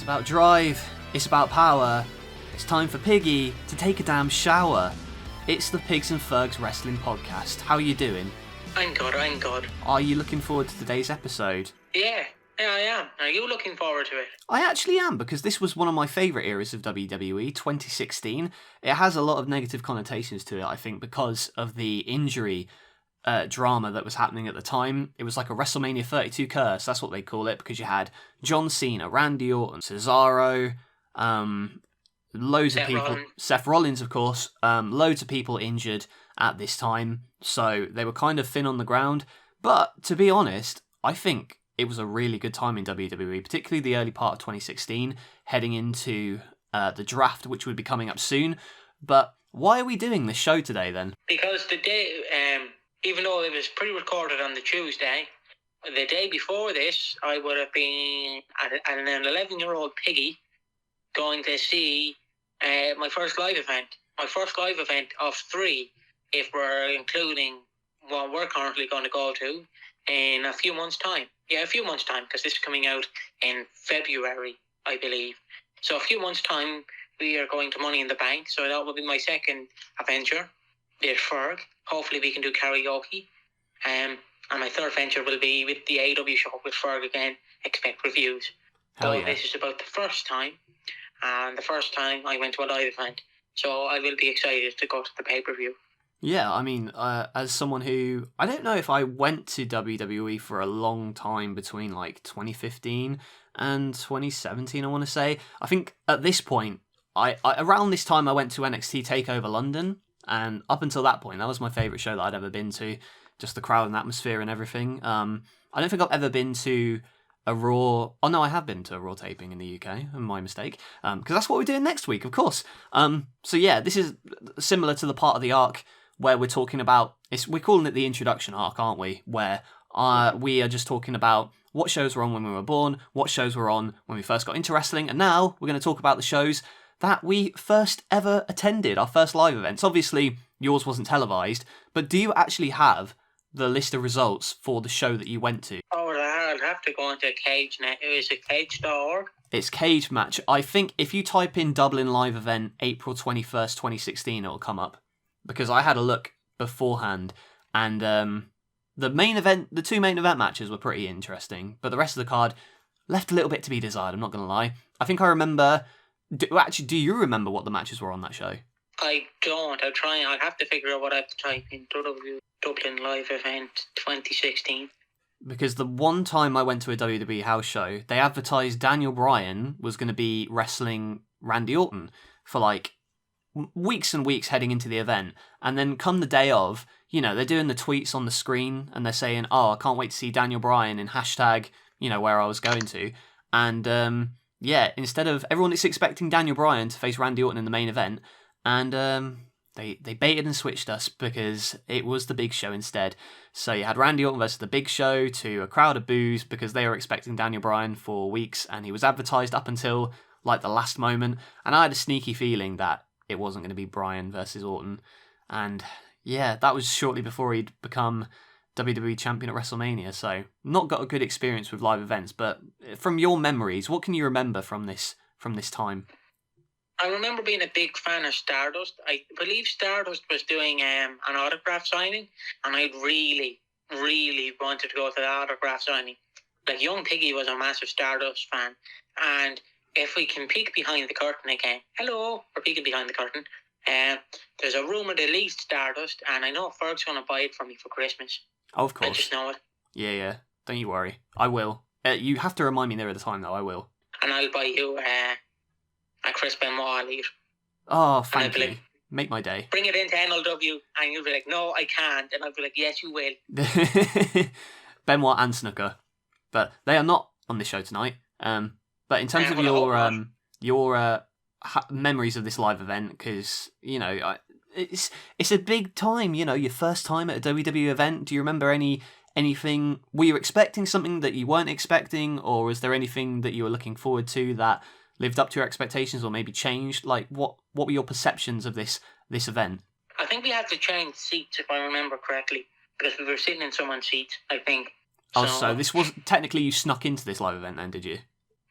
about drive, it's about power. It's time for Piggy to take a damn shower. It's the Pigs and Fergs Wrestling Podcast. How are you doing? I'm good. Are you looking forward to today's episode? Yeah, I am. Are you looking forward to it? I actually am, because this was one of my favourite eras of WWE, 2016. It has a lot of negative connotations to it, I think, because of the injury drama that was happening at the time. It was like a WrestleMania 32 curse, that's what they call it, because you had John Cena, Randy Orton, Cesaro, loads of people, Seth Rollins, of course, loads of people injured at this time, so they were kind of thin on the ground. But to be honest, I think it was a really good time in WWE, particularly the early part of 2016, heading into the draft, which would be coming up soon. But why are we doing this show today then? Because the day, even though it was pre-recorded on the Tuesday, the day before this, I would have been an 11-year-old piggy going to see my first live event. My first live event of 3, if we're including what we're currently going to go to in a few months' time. Yeah, a few months' time, because this is coming out in February, I believe. So a few months' time, we are going to Money in the Bank. So that will be my second adventure with Ferg. Hopefully we can do karaoke. And my third venture will be with the AEW show with Ferg again. Expect reviews. Hell yeah. This is about the first time. And the first time I went to a live event. So I will be excited to go to the pay-per-view. Yeah, I mean, as someone who... I don't know if I went to WWE for a long time between, like, 2015 and 2017, I want to say. I think at this point, I around this time I went to NXT TakeOver London, and up until that point, that was my favourite show that I'd ever been to. Just the crowd and atmosphere and everything. I don't think I've ever been to a Raw... Oh, no, I have been to a Raw taping in the UK. My mistake. Because that's what we're doing next week, of course. So yeah, this is similar to the part of the arc where we're talking about... We're calling it the introduction arc, aren't we? Where we are just talking about what shows were on when we were born, what shows were on when we first got into wrestling, and now we're going to talk about the shows that we first ever attended, our first live events. Obviously, yours wasn't televised, but do you actually have the list of results for the show that you went to? Oh, I'll have to go into CageNet. Is it Cage.org? It's Cage Match. I think if you type in Dublin live event April 21st, 2016, it'll come up. Because I had a look beforehand, and the two main event matches were pretty interesting, but the rest of the card left a little bit to be desired, I'm not going to lie. I think I remember... do you remember what the matches were on that show? I don't. I'll have to figure out what I have to type in. Dublin Live Event 2016. Because the one time I went to a WWE house show, they advertised Daniel Bryan was going to be wrestling Randy Orton for like weeks and weeks heading into the event. And then come the day of, they're doing the tweets on the screen and they're saying, oh, I can't wait to see Daniel Bryan in hashtag, where I was going to. And instead of everyone is expecting Daniel Bryan to face Randy Orton in the main event, and they baited and switched us because it was the Big Show instead. So you had Randy Orton versus the Big Show to a crowd of boos because they were expecting Daniel Bryan for weeks, and he was advertised up until like the last moment. And I had a sneaky feeling that it wasn't going to be Bryan versus Orton. And yeah, that was shortly before he'd become WWE champion at WrestleMania. So not got a good experience with live events. But from your memories, what can you remember from this time? I remember being a big fan of Stardust. I believe Stardust was doing an autograph signing, and I really, really wanted to go to the autograph signing. Like, young Piggy was a massive Stardust fan, and if we can peek behind the curtain again, hello, we're peeking behind the curtain, there's a rumour to lease Stardust, and I know Ferg's going to buy it for me for Christmas. Oh, of course. I just know it. Yeah. Don't you worry. I will. You have to remind me nearer the time, though. I will. And I'll buy you a Chris Benoit lead. Oh, thank you. Make my day. Bring it into NLW, and you'll be like, no, I can't. And I'll be like, yes, you will. Benoit and Snooker. But they are not on this show tonight. But in terms of your memories of this live event, because, it's a big time, your first time at a WWE event. Do you remember anything? Were you expecting something that you weren't expecting, or was there anything that you were looking forward to that lived up to your expectations or maybe changed? Like, what were your perceptions of this event? I think we had to change seats, if I remember correctly, because we were sitting in someone's seats, I think. So this was technically, you snuck into this live event then, did you?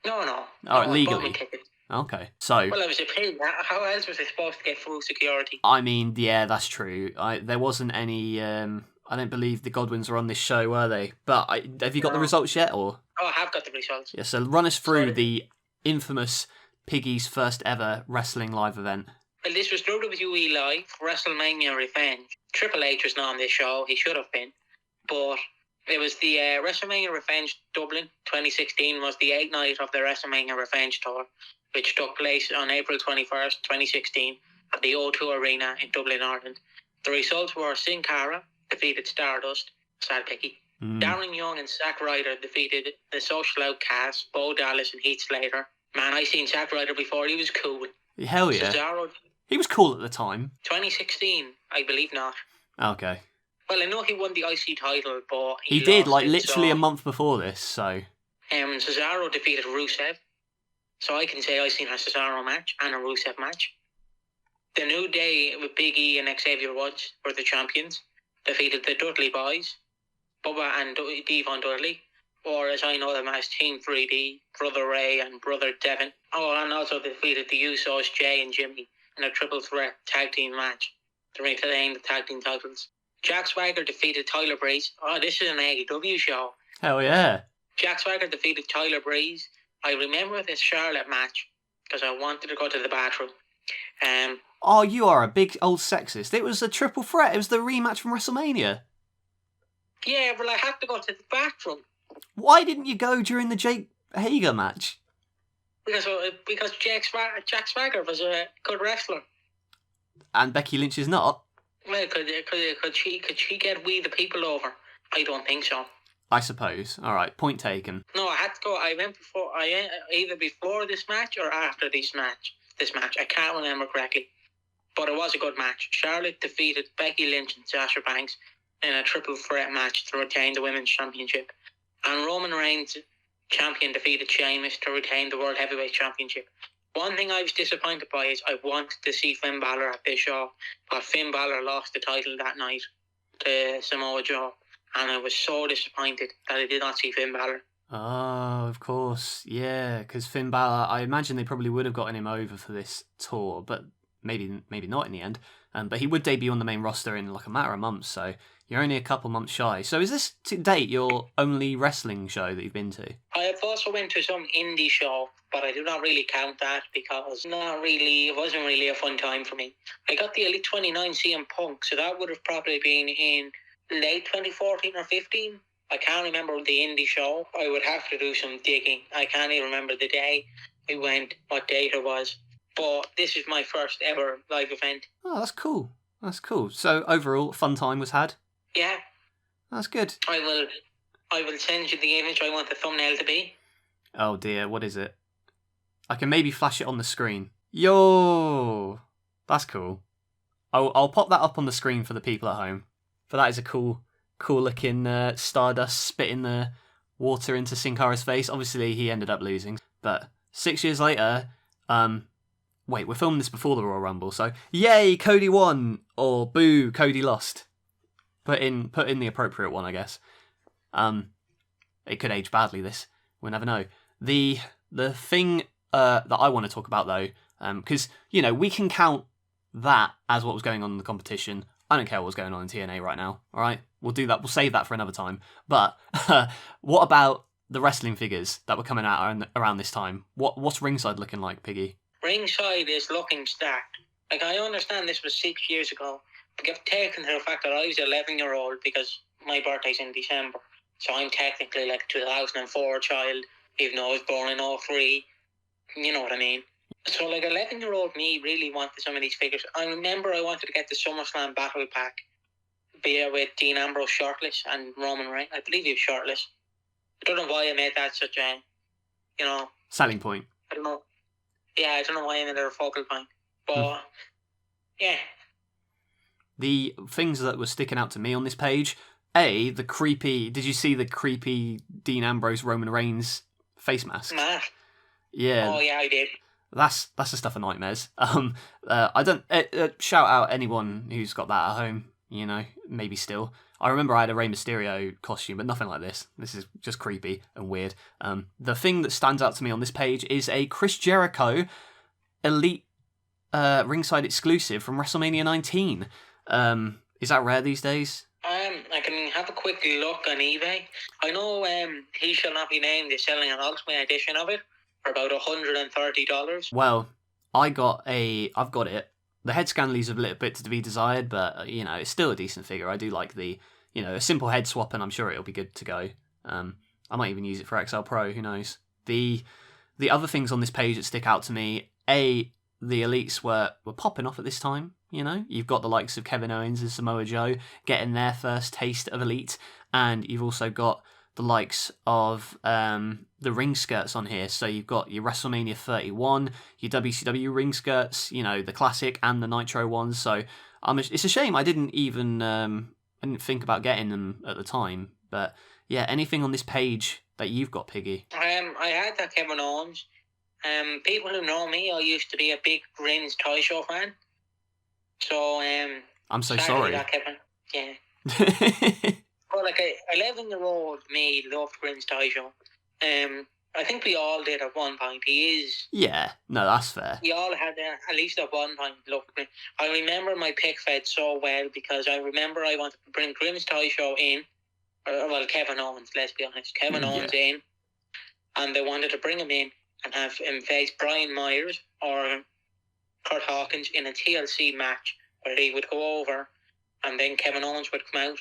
No. Oh, No, I bought me legally. tickets. Okay, so... Well, I was a pig. How else was I supposed to get full security? I mean, yeah, that's true. There wasn't any... I don't believe the Godwins were on this show, were they? But have you got the results yet, or...? Oh, I have got the results. Yeah, so run us through the infamous Piggy's first ever wrestling live event. Well, this was WWE Live, WrestleMania Revenge. Triple H was not on this show. He should have been. But it was the WrestleMania Revenge Dublin 2016 was the 8th night of the WrestleMania Revenge Tour, which took place on April 21st, 2016 at the O2 Arena in Dublin, Ireland. The results were Sin Cara defeated Stardust, sad picky. Darren Young and Zack Ryder defeated the Social Outcasts, Bo Dallas and Heath Slater. Man, I seen Zack Ryder before. He was cool. Hell yeah. Cesaro, he was cool at the time. 2016, I believe not. Okay. Well, I know he won the IC title, but he did, like, literally a month before this, so... Cesaro defeated Rusev. So I can say I seen a Cesaro match and a Rusev match. The New Day with Big E and Xavier Woods were the champions. Defeated the Dudley Boys, Bubba and Devon Dudley, or as I know them as Team 3D, Brother Ray and Brother Devin. Oh, and also defeated the Usos, Jay and Jimmy, in a triple threat tag team match to retain the tag team titles. Jack Swagger defeated Tyler Breeze. Oh, this is an AEW show. Hell yeah. Jack Swagger defeated Tyler Breeze. I remember this Charlotte match because I wanted to go to the bathroom. Oh, you are a big old sexist. It was a triple threat. It was the rematch from WrestleMania. Yeah, well, I had to go to the bathroom. Why didn't you go during the Jake Hager match? Because Jack Swagger was a good wrestler. And Becky Lynch is not? Well, could she get we the people over? I don't think so. I suppose. All right, point taken. No, I had to go. I went before. Either before this match or after this match. I can't remember correctly, but it was a good match. Charlotte defeated Becky Lynch and Sasha Banks in a triple threat match to retain the women's championship, and Roman Reigns, champion, defeated Sheamus to retain the World Heavyweight Championship. One thing I was disappointed by is I wanted to see Finn Balor at this show, but Finn Balor lost the title that night to Samoa Joe, and I was so disappointed that I did not see Finn Balor. Oh, of course. Yeah, because Finn Balor, I imagine they probably would have gotten him over for this tour, but maybe not in the end. But he would debut on the main roster in like a matter of months, so you're only a couple months shy. So is this to date your only wrestling show that you've been to? I have also went to some indie show, but I do not really count that because it wasn't really a fun time for me. I got the Elite 29 CM Punk, so that would have probably been in late 2014 or 15. I can't remember the indie show. I would have to do some digging. I can't even remember the day we went, what date it was. But this is my first ever live event. Oh, that's cool. So overall, fun time was had? Yeah. That's good. I will send you the image I want the thumbnail to be. Oh dear, what is it? I can maybe flash it on the screen. Yo! That's cool. I'll pop that up on the screen for the people at home. But that is a cool looking Stardust spitting the water into Sin Cara's face. Obviously, he ended up losing. But 6 years later, wait, we're filming this before the Royal Rumble, so yay, Cody won, or boo, Cody lost. Put in the appropriate one, I guess. It could age badly, this. We'll never know. The thing that I want to talk about, though, because, we can count that as what was going on in the competition. I don't care what's going on in TNA right now, all right? We'll do that. We'll save that for another time. But what about the wrestling figures that were coming out around this time? What's ringside looking like, Piggy? Ringside is looking stacked. Like, I understand this was 6 years ago, but give take into the fact that I was an 11-year-old because my birthday's in December. So I'm technically like a 2004 child, even though I was born in 03. You know what I mean? So, like, 11-year-old me really wanted some of these figures. I remember I wanted to get the SummerSlam Battle Pack, be it with Dean Ambrose shirtless and Roman Reigns. I believe he was shirtless. I don't know why I made that such a, selling point. I don't know. Yeah, I don't know why I made it a focal point. But, yeah. The things that were sticking out to me on this page, did you see the creepy Dean Ambrose Roman Reigns face mask? Mask? Yeah. Oh, yeah, I did. That's the stuff of nightmares. I don't shout out anyone who's got that at home. Maybe still. I remember I had a Rey Mysterio costume, but nothing like this. This is just creepy and weird. The thing that stands out to me on this page is a Chris Jericho Elite ringside exclusive from WrestleMania 19. Is that rare these days? I can have a quick look on eBay. I know He Shall Not Be Named is selling an Ultimate Edition of it for about $130. Well, I've got it. The head scan leaves a little bit to be desired, but it's still a decent figure. I do like the, a simple head swap, and I'm sure it'll be good to go. I might even use it for XL Pro. Who knows? The other things on this page that stick out to me, the elites were popping off at this time. You've got the likes of Kevin Owens and Samoa Joe getting their first taste of elite, and you've also got the likes of the ring skirts on here. So you've got your WrestleMania 31, your WCW ring skirts, the classic and the Nitro ones. So it's a shame I didn't even I didn't think about getting them at the time. But yeah, anything on this page that you've got, Piggy? I had that Kevin Owens. People who know me, I used to be a big Rizz Toy Show fan. So I'm so sorry. That Kevin. Yeah. Well, like a 11-year-old me loved Rizz Toy Show. I think we all did at one point. He is. Yeah, no, that's fair. We all had at least at one point loved him. I remember my pick fed so well because I remember I wanted to bring Rizz Toy Show in. Well, Kevin Owens, let's be honest. Kevin Owens in. And they wanted to bring him in and have him face Brian Myers or Kurt Hawkins in a TLC match where he would go over and then Kevin Owens would come out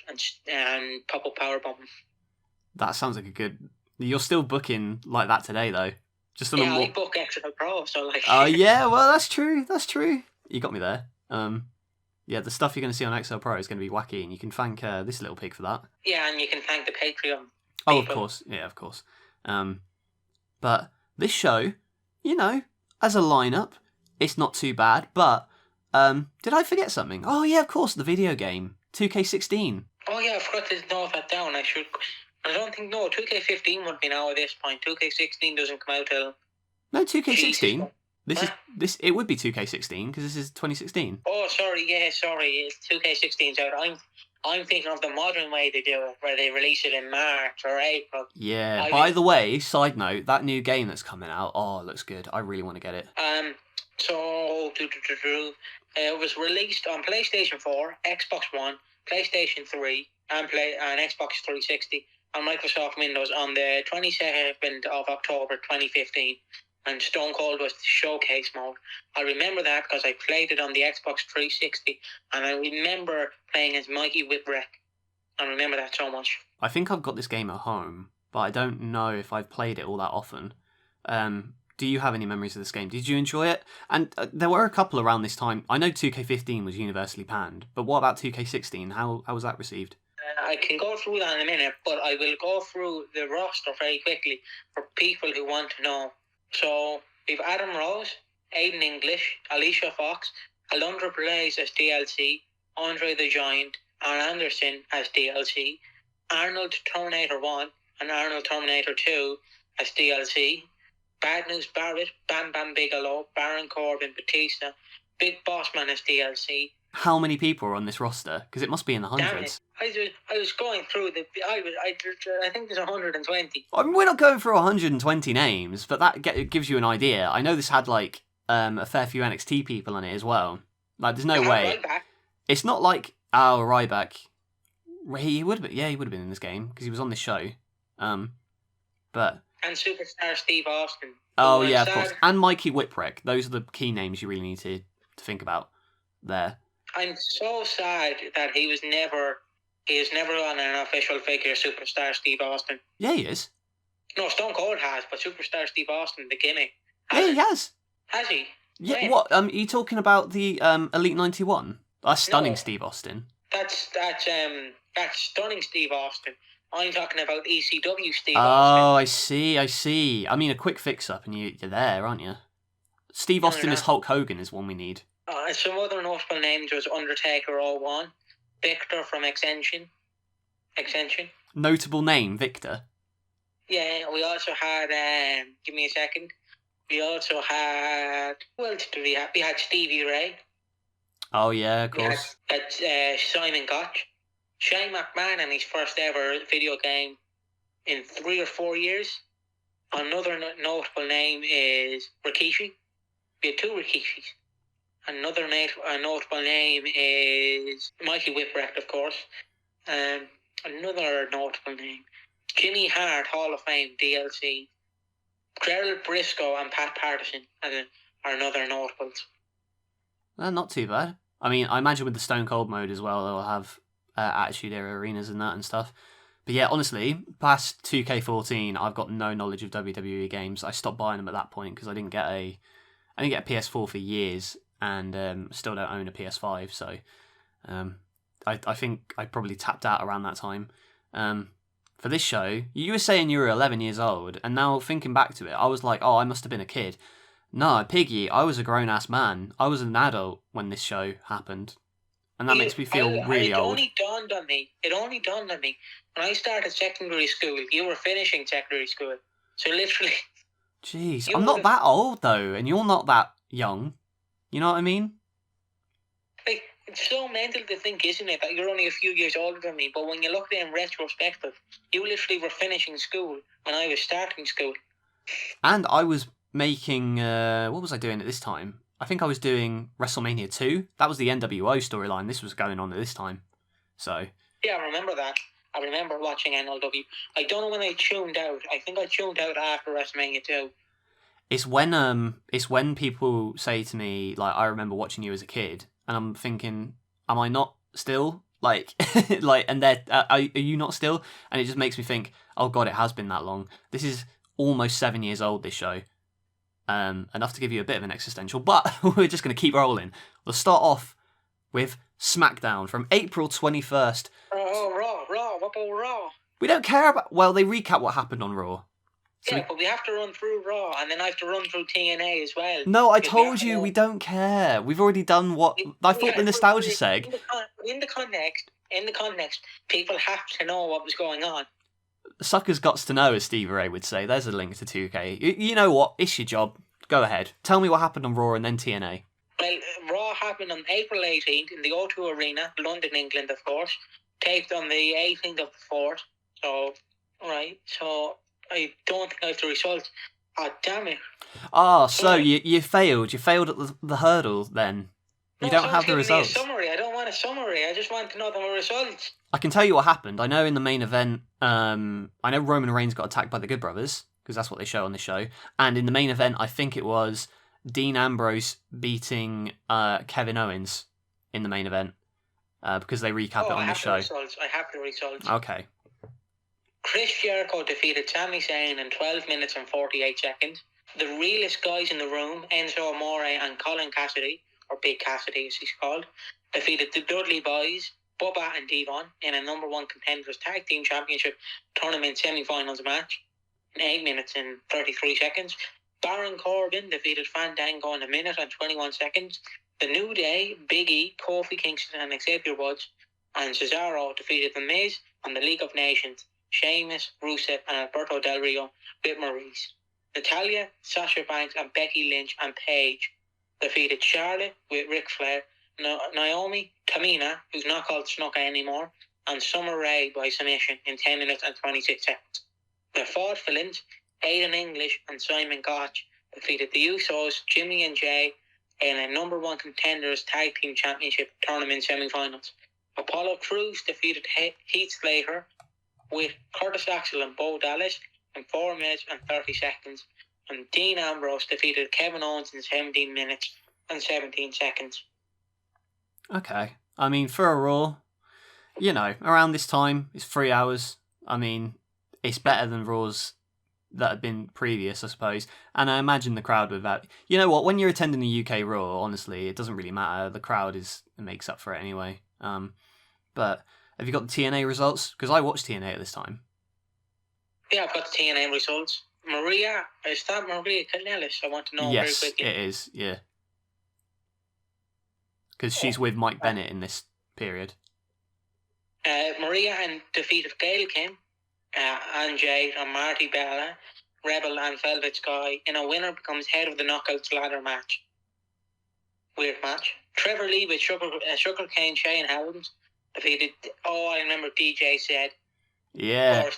and pop up powerbomb. That sounds like a good... You're still booking like that today, though. Just I book extra pro, so like... Oh, yeah, well, that's true. You got me there. Yeah, the stuff you're going to see on XL Pro is going to be wacky, and you can thank this little pig for that. Yeah, and you can thank the Patreon. Oh, of course. Yeah, of course. But this show, as a lineup, it's not too bad, but did I forget something? Oh, yeah, of course, the video game, 2K16. Oh, yeah, I forgot to note that down. I don't think, 2K15 would be now at this point. 2K16 doesn't come out till... No, 2K16. It would be 2K16 because this is 2016. Oh, sorry, it's 2K16's out. I'm thinking of the modern way they do it, where they release it in March or April. Yeah. By the way, side note, that new game that's coming out, it looks good. I really want to get it. So it was released on PlayStation 4, Xbox One, PlayStation 3, and Xbox 360, and Microsoft Windows on the 22nd of October 2015. And Stone Cold was the showcase mode. I remember that because I played it on the Xbox 360, and I remember playing as Mikey Whipwreck. I remember that so much. I think I've got this game at home, but I don't know if I've played it all that often. Do you have any memories of this game? Did you enjoy it? And there were a couple around this time. I know 2K15 was universally panned, but what about 2K16? How was that received? I can go through that in a minute, but I will go through the roster very quickly for people who want to know. So, we've Adam Rose, Aiden English, Alicia Fox, Alundra Blaze as DLC, Andre the Giant, Arn Anderson as DLC, Arnold Terminator 1 and Arnold Terminator 2 as DLC, Bad News Barrett, Bam Bam Bigelow, Baron Corbin, Batista, Big Boss Man as DLC. How many people are on this roster? Because it must be in the hundreds. I was going through I think there's 120. I mean, we're not going through 120 names, but that gives you an idea. I know this had a fair few NXT people on it as well. There's no way. Ryback. It's not like Ryback. He would have been. Yeah, he would have been in this game because he was on this show. But and Superstar Steve Austin. Oh yeah, of course. And Mikey Whipwreck. Those are the key names you really need to think about there. I'm so sad that he was never on an official figure, Superstar Steve Austin. Yeah, he is. No, Stone Cold has, but Superstar Steve Austin, the gimmick. Yeah, he has. Has he? Yeah, When? what? Are you talking about the Elite 91? That's stunning, Steve Austin. That's stunning Steve Austin. I'm talking about ECW Steve Austin. Oh, I see. I mean, a quick fix-up and you're there, aren't you? Steve Austin as Hulk Hogan is one we need. Some other notable names was Undertaker 01, Victor from Extension. Notable name, Victor. Yeah, we also had, give me a second. We also had, who else did we have? We had Stevie Ray. Oh, yeah, of course. We had Simon Gotch. Shane McMahon in his first ever video game in 3 or 4 years. Another notable name is Rikishi. We had 2 Rikishis. Another notable name is Mikey Whipwreck, of course. Another notable name, Jimmy Hart, Hall of Fame, DLC. Gerald Briscoe and Pat Patterson are another notables. Not too bad. I mean, I imagine with the Stone Cold mode as well, they'll have Attitude Era arenas and that and stuff. But yeah, honestly, past 2K14, I've got no knowledge of WWE games. I stopped buying them at that point because I didn't get a PS4 for years, and still don't own a PS5. So I think I probably tapped out around that time. For this show, you were saying you were 11 years old, and now thinking back to it, I was like, oh, I must have been a kid. No, Piggy, I was a grown-ass man. I was an adult when this show happened. And that makes me feel really old. It only dawned on me. When I started secondary school, you were finishing secondary school. So literally... Jeez, I'm not that old, though, and you're not that young. You know what I mean? Like, it's so mental to think, isn't it, that you're only a few years older than me, but when you look at it in retrospective, you literally were finishing school when I was starting school. And I was making... what was I doing at this time? I think I was doing WrestleMania 2. That was the NWO storyline. This was going on at this time. So... Yeah, I remember that. I remember watching NLW. I don't know when I tuned out. I think I tuned out after WrestleMania 2. It's when people say to me, like, I remember watching you as a kid, and I'm thinking, am I not still? Like, and they're, are you not still? And it just makes me think, oh God, it has been that long. This is almost 7 years old, this show. Enough to give you a bit of an existential, but we're just going to keep rolling. We'll start off with SmackDown from April 21st. Oh, Raw. What about Raw? We don't care about... Well, they recap what happened on Raw. So but we have to run through Raw, and then I have to run through TNA as well. No, I told you we don't care. We've already done what... I thought the nostalgia seg... In the context, people have to know what was going on. Suckers gots to know, as Stevie Ray would say. There's a link to 2K. You know what? It's your job. Go ahead. Tell me what happened on Raw and then TNA. Well, Raw happened on April 18th in the O2 Arena, London, England, of course. Taped on the 18th of the 4th. So, right. So, I don't think I have the results. Oh, damn it. Oh, so you failed. You failed at the hurdle then. You don't have the results. A summary. I don't want a summary. I just want to know the results. I can tell you what happened. I know in the main event, I know Roman Reigns got attacked by the Good Brothers, because that's what they show on the show. And in the main event, I think it was Dean Ambrose beating Kevin Owens in the main event, because they recap it on the show. I have the results. Okay. Chris Jericho defeated Sami Zayn in 12 minutes and 48 seconds. The realest guys in the room, Enzo Amore and Colin Cassidy, or Big Cassidy as he's called, defeated the Dudley Boys, Bubba and Devon, in a number 1 Contenders Tag Team Championship Tournament semi-finals match in 8 minutes and 33 seconds. Baron Corbin defeated Fandango in 1 minute and 21 seconds. The New Day, Big E, Kofi Kingston and Xavier Woods and Cesaro defeated The Miz and the League of Nations, Sheamus, Rusev and Alberto Del Rio with Maurice. Natalya, Sasha Banks and Becky Lynch and Paige defeated Charlotte with Ric Flair, Naomi, Tamina, who's not called Snuka anymore, and Summer Rae by submission in 10 minutes and 26 seconds. The Vaudevillains, Aiden English and Simon Gotch defeated the Usos, Jimmy and Jay, in a number 1 Contenders Tag Team Championship Tournament semi-finals. Apollo Crews defeated Heath Slater with Curtis Axel and Bo Dallas in 4 minutes and 30 seconds. And Dean Ambrose defeated Kevin Owens in 17 minutes and 17 seconds. Okay. I mean, for a Raw, you know, around this time, it's 3 hours. I mean, it's better than Raws that have been previous, I suppose. And I imagine the crowd with that. You know what? When you're attending the UK Raw, honestly, it doesn't really matter. The crowd makes up for it anyway. But have you got the TNA results? Because I watched TNA at this time. Yeah, I've got the TNA results. Maria, is that Maria Kanellis? I want to know very quickly. Yes, it is, yeah. Because she's with Mike Bennett in this period. Maria defeated Gail Kim, Ann Jade and Marty Bella, Rebel and Velvet Sky in a winner becomes head of the Knockouts ladder match. Weird match. Trevor Lee with Sugar Cane Shane Helms defeated. Oh, I remember DJ said. Yeah. Or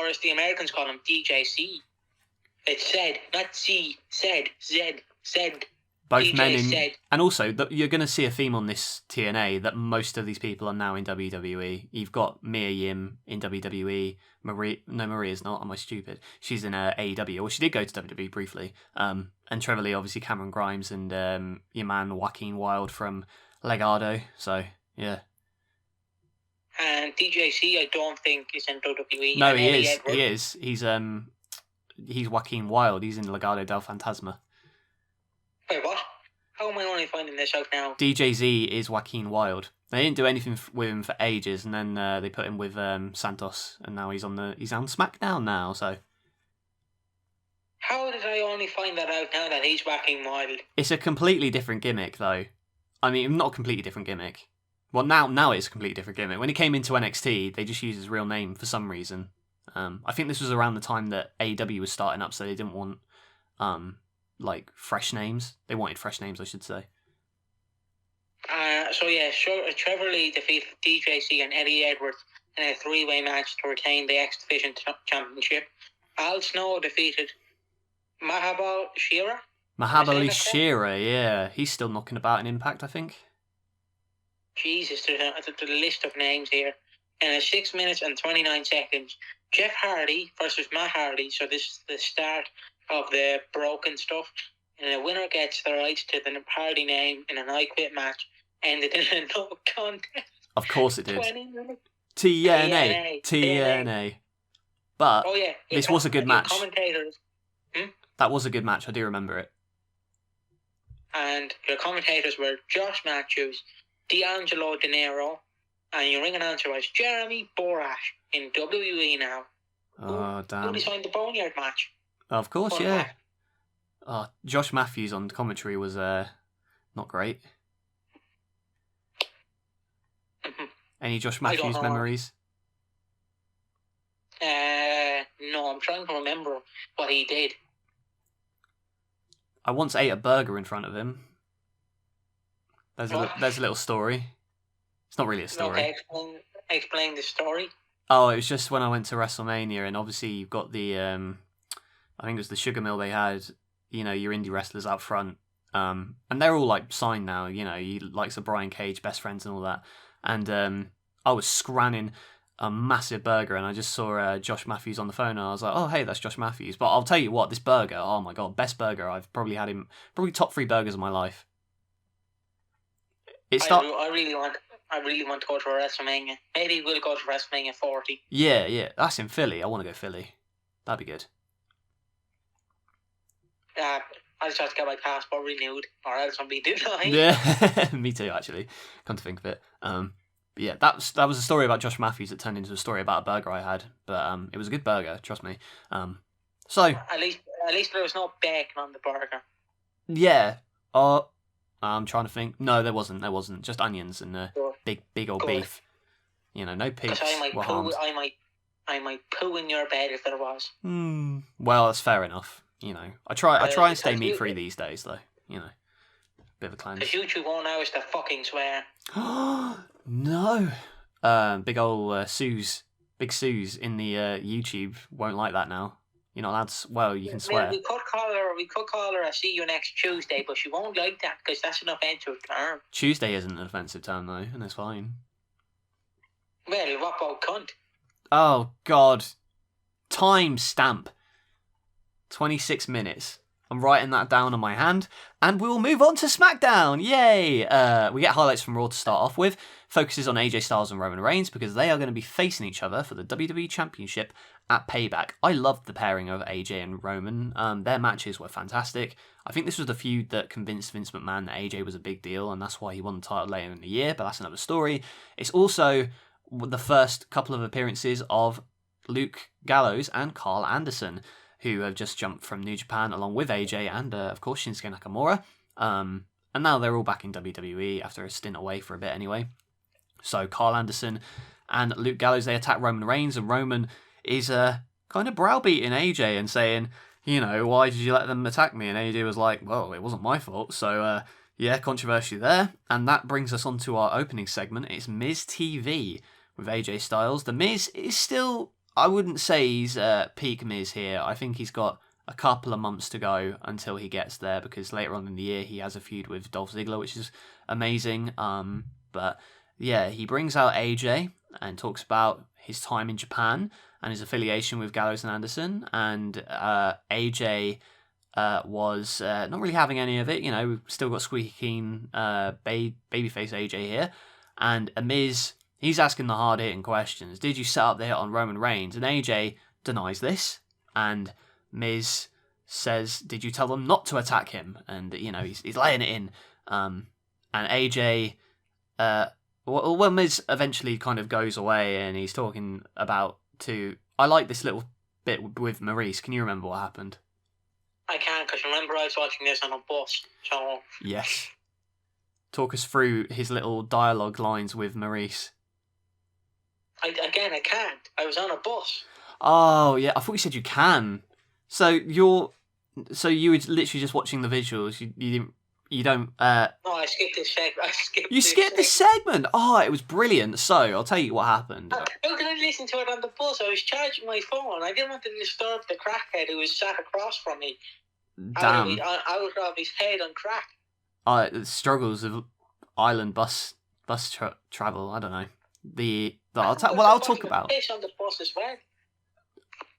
as the Americans call him, DJC. It's said, not C. Said. Said. Both DJ men in, said. and also you're going to see a theme on this TNA that most of these people are now in WWE. You've got Mia Yim in WWE. Maria's not. Am I stupid? She's in AEW. Well, she did go to WWE briefly. And Trevor Lee, obviously Cameron Grimes, and your man Joaquin Wilde from Legado. So yeah. And DJC, I don't think is in WWE. No, he is. He is. He's Joaquin Wilde. He's in Legado del Fantasma. Wait, what? How am I only finding this out now? DJZ is Joaquin Wilde. They didn't do anything with him for ages, and then they put him with Santos, and now he's on SmackDown now. So how did I only find that out now that he's Joaquin Wilde? It's a completely different gimmick, though. I mean, not a completely different gimmick. Well, now it's a completely different gimmick. When he came into NXT, they just used his real name for some reason. I think this was around the time that AEW was starting up, so they didn't want like fresh names. They wanted fresh names, I should say. Trevor Lee defeated DJC and Eddie Edwards in a 3-way match to retain the X Division Championship. Al Snow defeated Mahabal Shira. Yeah. He's still knocking about in Impact, I think. Jesus, there's a list of names here. In a 6 minutes and 29 seconds, Jeff Hardy versus Matt Hardy. So this is the start of the broken stuff. And the winner gets the rights to the Hardy name in an I Quit match. Ended in a no contest. Of course it did. 20 minutes. TNA. But this was a good match. That was a good match. I do remember it. And your commentators were Josh Matthews, D'Angelo De Niro, and your ring announcer was Jeremy Borash in WWE now. Oh, damn. Who signed the Boneyard match? Of course, yeah. Oh, Josh Matthews on commentary was not great. Any Josh Matthews memories? No, I'm trying to remember what he did. I once ate a burger in front of him. There's a little story. It's not really a story. Okay, explain the story. Oh, it was just when I went to WrestleMania, and obviously you've got the, I think it was the Sugar Mill they had, you know, your indie wrestlers out front. And they're all, like, signed now, you know, you likes of Brian Cage, Best Friends and all that. And I was scranning a massive burger, and I just saw Josh Matthews on the phone, and I was like, oh, hey, that's Josh Matthews. But I'll tell you what, this burger, oh my God, best burger. I've probably had him, probably top 3 burgers of my life. I really want to go to a WrestleMania. Maybe we'll go to WrestleMania 40. Yeah, that's in Philly. I want to go Philly. That'd be good. I just have to get my passport renewed, or else I'll be denied. Yeah, me too, actually. Come to think of it. Yeah, that was a story about Josh Matthews that turned into a story about a burger I had. But it was a good burger, trust me. So at least there was no bacon on the burger. Yeah. I'm trying to think. No, there wasn't. Just onions and big old beef. You know, no pigs were harmed. I might poo in your bed if there was. Well, that's fair enough. You know, I try and stay meat free these days, though. You know, bit of a cleanse. The future won't allow us to fucking swear. No. Big old Big Suze in the YouTube won't like that now. You're not allowed to, well, you can swear. We could call her a see you next Tuesday, but she won't like that because that's an offensive term. Tuesday isn't an offensive term, though, and it's fine. Well, what about cunt? Oh, God. Time stamp. 26 minutes. I'm writing that down on my hand, and we'll move on to SmackDown. Yay! We get highlights from Raw to start off with. Focuses on AJ Styles and Roman Reigns because they are going to be facing each other for the WWE Championship at Payback. I loved the pairing of AJ and Roman. Their matches were fantastic. I think this was the feud that convinced Vince McMahon that AJ was a big deal, and that's why he won the title later in the year, but that's another story. It's also the first couple of appearances of Luke Gallows and Carl Anderson, who have just jumped from New Japan along with AJ and, of course, Shinsuke Nakamura. And now they're all back in WWE after a stint away for a bit anyway. So Carl Anderson and Luke Gallows, they attack Roman Reigns, and Roman is kind of browbeating AJ and saying, you know, why did you let them attack me? And AJ was like, well, it wasn't my fault. So, Yeah, controversy there. And that brings us on to our opening segment. It's MizTV with AJ Styles. The Miz is still, I wouldn't say he's peak Miz here. I think he's got a couple of months to go until he gets there, because later on in the year he has a feud with Dolph Ziggler, which is amazing. But yeah, he brings out AJ and talks about his time in Japan and his affiliation with Gallows and Anderson. And AJ was not really having any of it. You know, we've still got squeaky clean babyface AJ here. And Miz, he's asking the hard-hitting questions. Did you set up the hit on Roman Reigns? And AJ denies this. And Miz says, did you tell them not to attack him? And, you know, he's laying it in. And AJ, well, Miz eventually kind of goes away and he's talking about I like this little bit with Maurice. Can you remember what happened? I can't, because remember I was watching this on a bus, so... Yes. Talk us through his little dialogue lines with Maurice. I can't. I was on a bus. Oh, yeah, I thought you said you can. So you were literally just watching the visuals. You don't. No, I skipped this segment. You skipped this segment. Oh, it was brilliant. So I'll tell you what happened. How can I listen to it on the bus? I was charging my phone. I didn't want to disturb the crackhead who was sat across from me. Damn. Out of his head on crack. The struggles of island bus travel. I don't know. I'll talk about. Piss on the bus as well.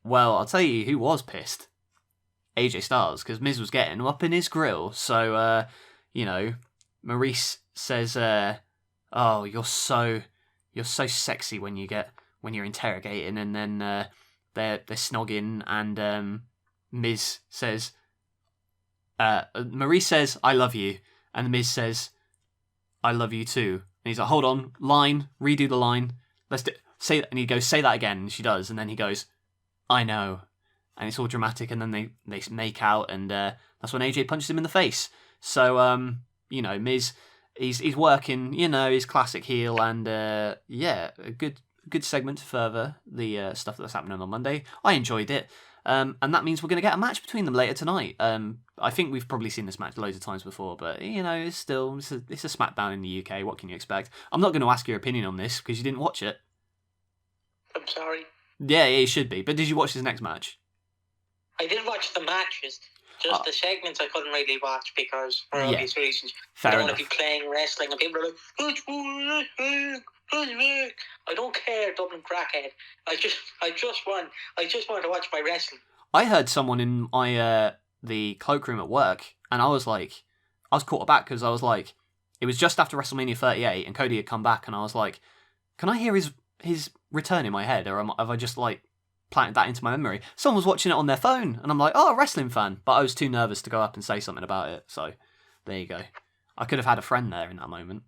Well, I'll tell you who was pissed. AJ Styles, because Miz was getting up in his grill. So, you know, Maurice says, "Oh, you're so sexy when you're interrogating," and then they're snogging, and Miz says, Maurice says, "I love you," and Miz says, "I love you too." And he's like, "Hold on, redo the line. Say that," and he goes, "Say that again," and she does, and then he goes, "I know." And it's all dramatic, and then they make out, and that's when AJ punches him in the face. So, you know, Miz, he's working, you know, his classic heel, and yeah, a good segment to further the stuff that's happening on Monday. I enjoyed it, and that means we're going to get a match between them later tonight. I think we've probably seen this match loads of times before, but, you know, it's a SmackDown in the UK. What can you expect? I'm not going to ask your opinion on this, because you didn't watch it. I'm sorry. Yeah, it should be. But did you watch this next match? I did watch the matches. Just the segments I couldn't really watch because, for obvious reasons, I don't want to be playing wrestling and people are like, I don't care, Dublin crackhead. I just want to watch my wrestling. I heard someone in my the cloakroom at work, and I was caught aback because I was like, it was just after WrestleMania 38, and Cody had come back, and I was like, can I hear his return in my head, or have I just like planted that into my memory? Someone was watching it on their phone, and I'm like, oh, a wrestling fan, but I was too nervous to go up and say something about it. So there you go. I could have had a friend there in that moment.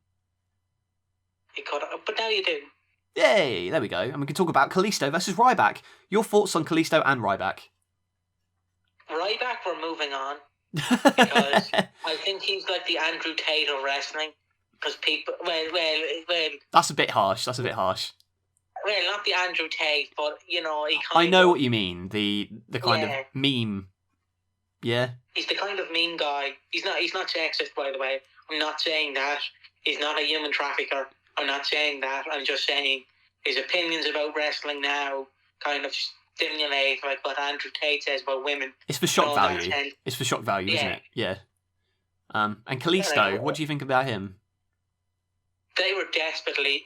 You could have, but now you do. Yay, there we go. And we can talk about Kalisto versus Ryback. Your thoughts on Kalisto and Ryback? Ryback, we're moving on. Because I think he's like the Andrew Tate of wrestling. Because people, well. That's a bit harsh. Well, not the Andrew Tate, but, you know, I know what you mean. The kind of meme. Yeah. He's the kind of meme guy. He's not sexist, by the way. I'm not saying that. He's not a human trafficker. I'm not saying that. I'm just saying his opinions about wrestling now kind of stimulate like what Andrew Tate says about women. It's for shock value. It's for shock value, isn't it? Yeah. And Kalisto, what do you think about him? They were desperately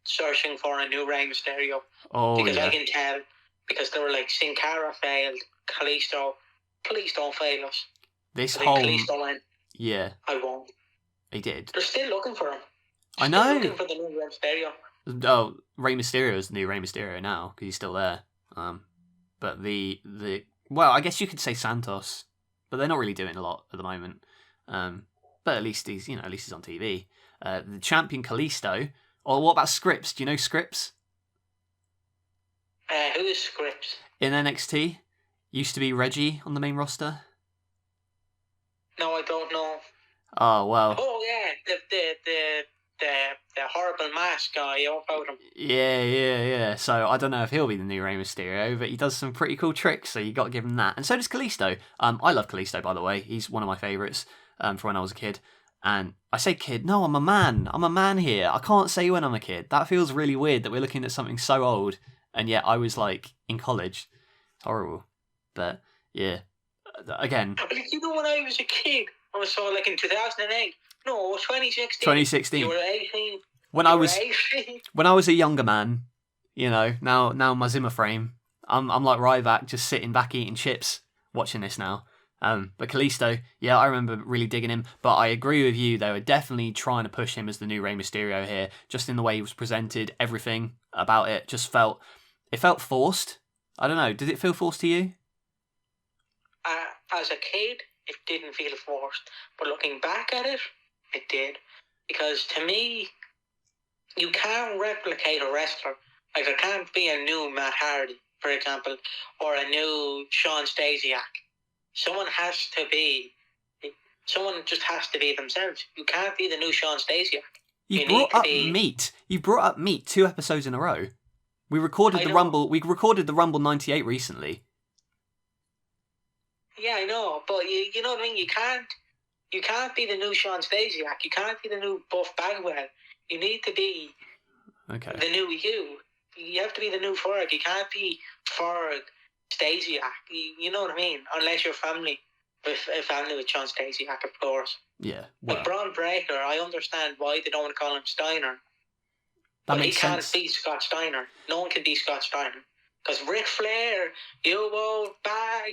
searching for a new Rey Mysterio. Oh, because yeah. I can tell. Because they were like, Sin Cara failed. Kalisto, please don't fail us. Kalisto went, yeah. I won't. He did. They're still looking for him. I know. Looking for the new Rey Mysterio. Oh, Rey Mysterio is the new Rey Mysterio now because he's still there. But well, I guess you could say Santos, but they're not really doing a lot at the moment. But at least he's on TV. The champion Kalisto. Or what about Scripps? Do you know Scripps? Who is Scripps? In NXT, used to be Reggie on the main roster. No, I don't know. Oh well. Oh yeah, the horrible mask guy. You know about him? Yeah. So I don't know if he'll be the new Rey Mysterio, but he does some pretty cool tricks. So you got to give him that. And so does Kalisto. I love Kalisto, by the way. He's one of my favourites. from when I was a kid. And I say kid, no, I'm a man. I'm a man here. I can't say when I'm a kid. That feels really weird that we're looking at something so old, and yet I was like in college. It's horrible. But yeah, again. You know, when I was a kid, I was so like in 2008. No, 2016. 2016. You were 18. When I was a younger man, you know, now my Zimmer frame, I'm like Ryback, just sitting back eating chips, watching this now. But Kalisto, yeah, I remember really digging him. But I agree with you, they were definitely trying to push him as the new Rey Mysterio here. Just in the way he was presented, everything about it just felt forced. I don't know. Did it feel forced to you? As a kid, it didn't feel forced. But looking back at it, it did. Because to me, you can't replicate a wrestler. Like, there can't be a new Matt Hardy, for example, or a new Shawn Stasiak. Someone just has to be themselves. You can't be the new Shawn Stasiak. You brought up meat. You brought up meat 2 episodes in a row. We recorded the Rumble. We recorded the Rumble '98 recently. Yeah, I know, but you know what I mean. You can't be the new Shawn Stasiak. You can't be the new Buff Bagwell. You need to be the new you. You have to be the new Ferg. You can't be Ferg Stasiak. You know what I mean? Unless you're family with Shawn Stasiak, of course. Yeah. Well. Like Braun Breaker, I understand why they don't want to call him Steiner. That makes sense. He can't beat Scott Steiner. No one can beat Scott Steiner. Because Ric Flair, you old bag,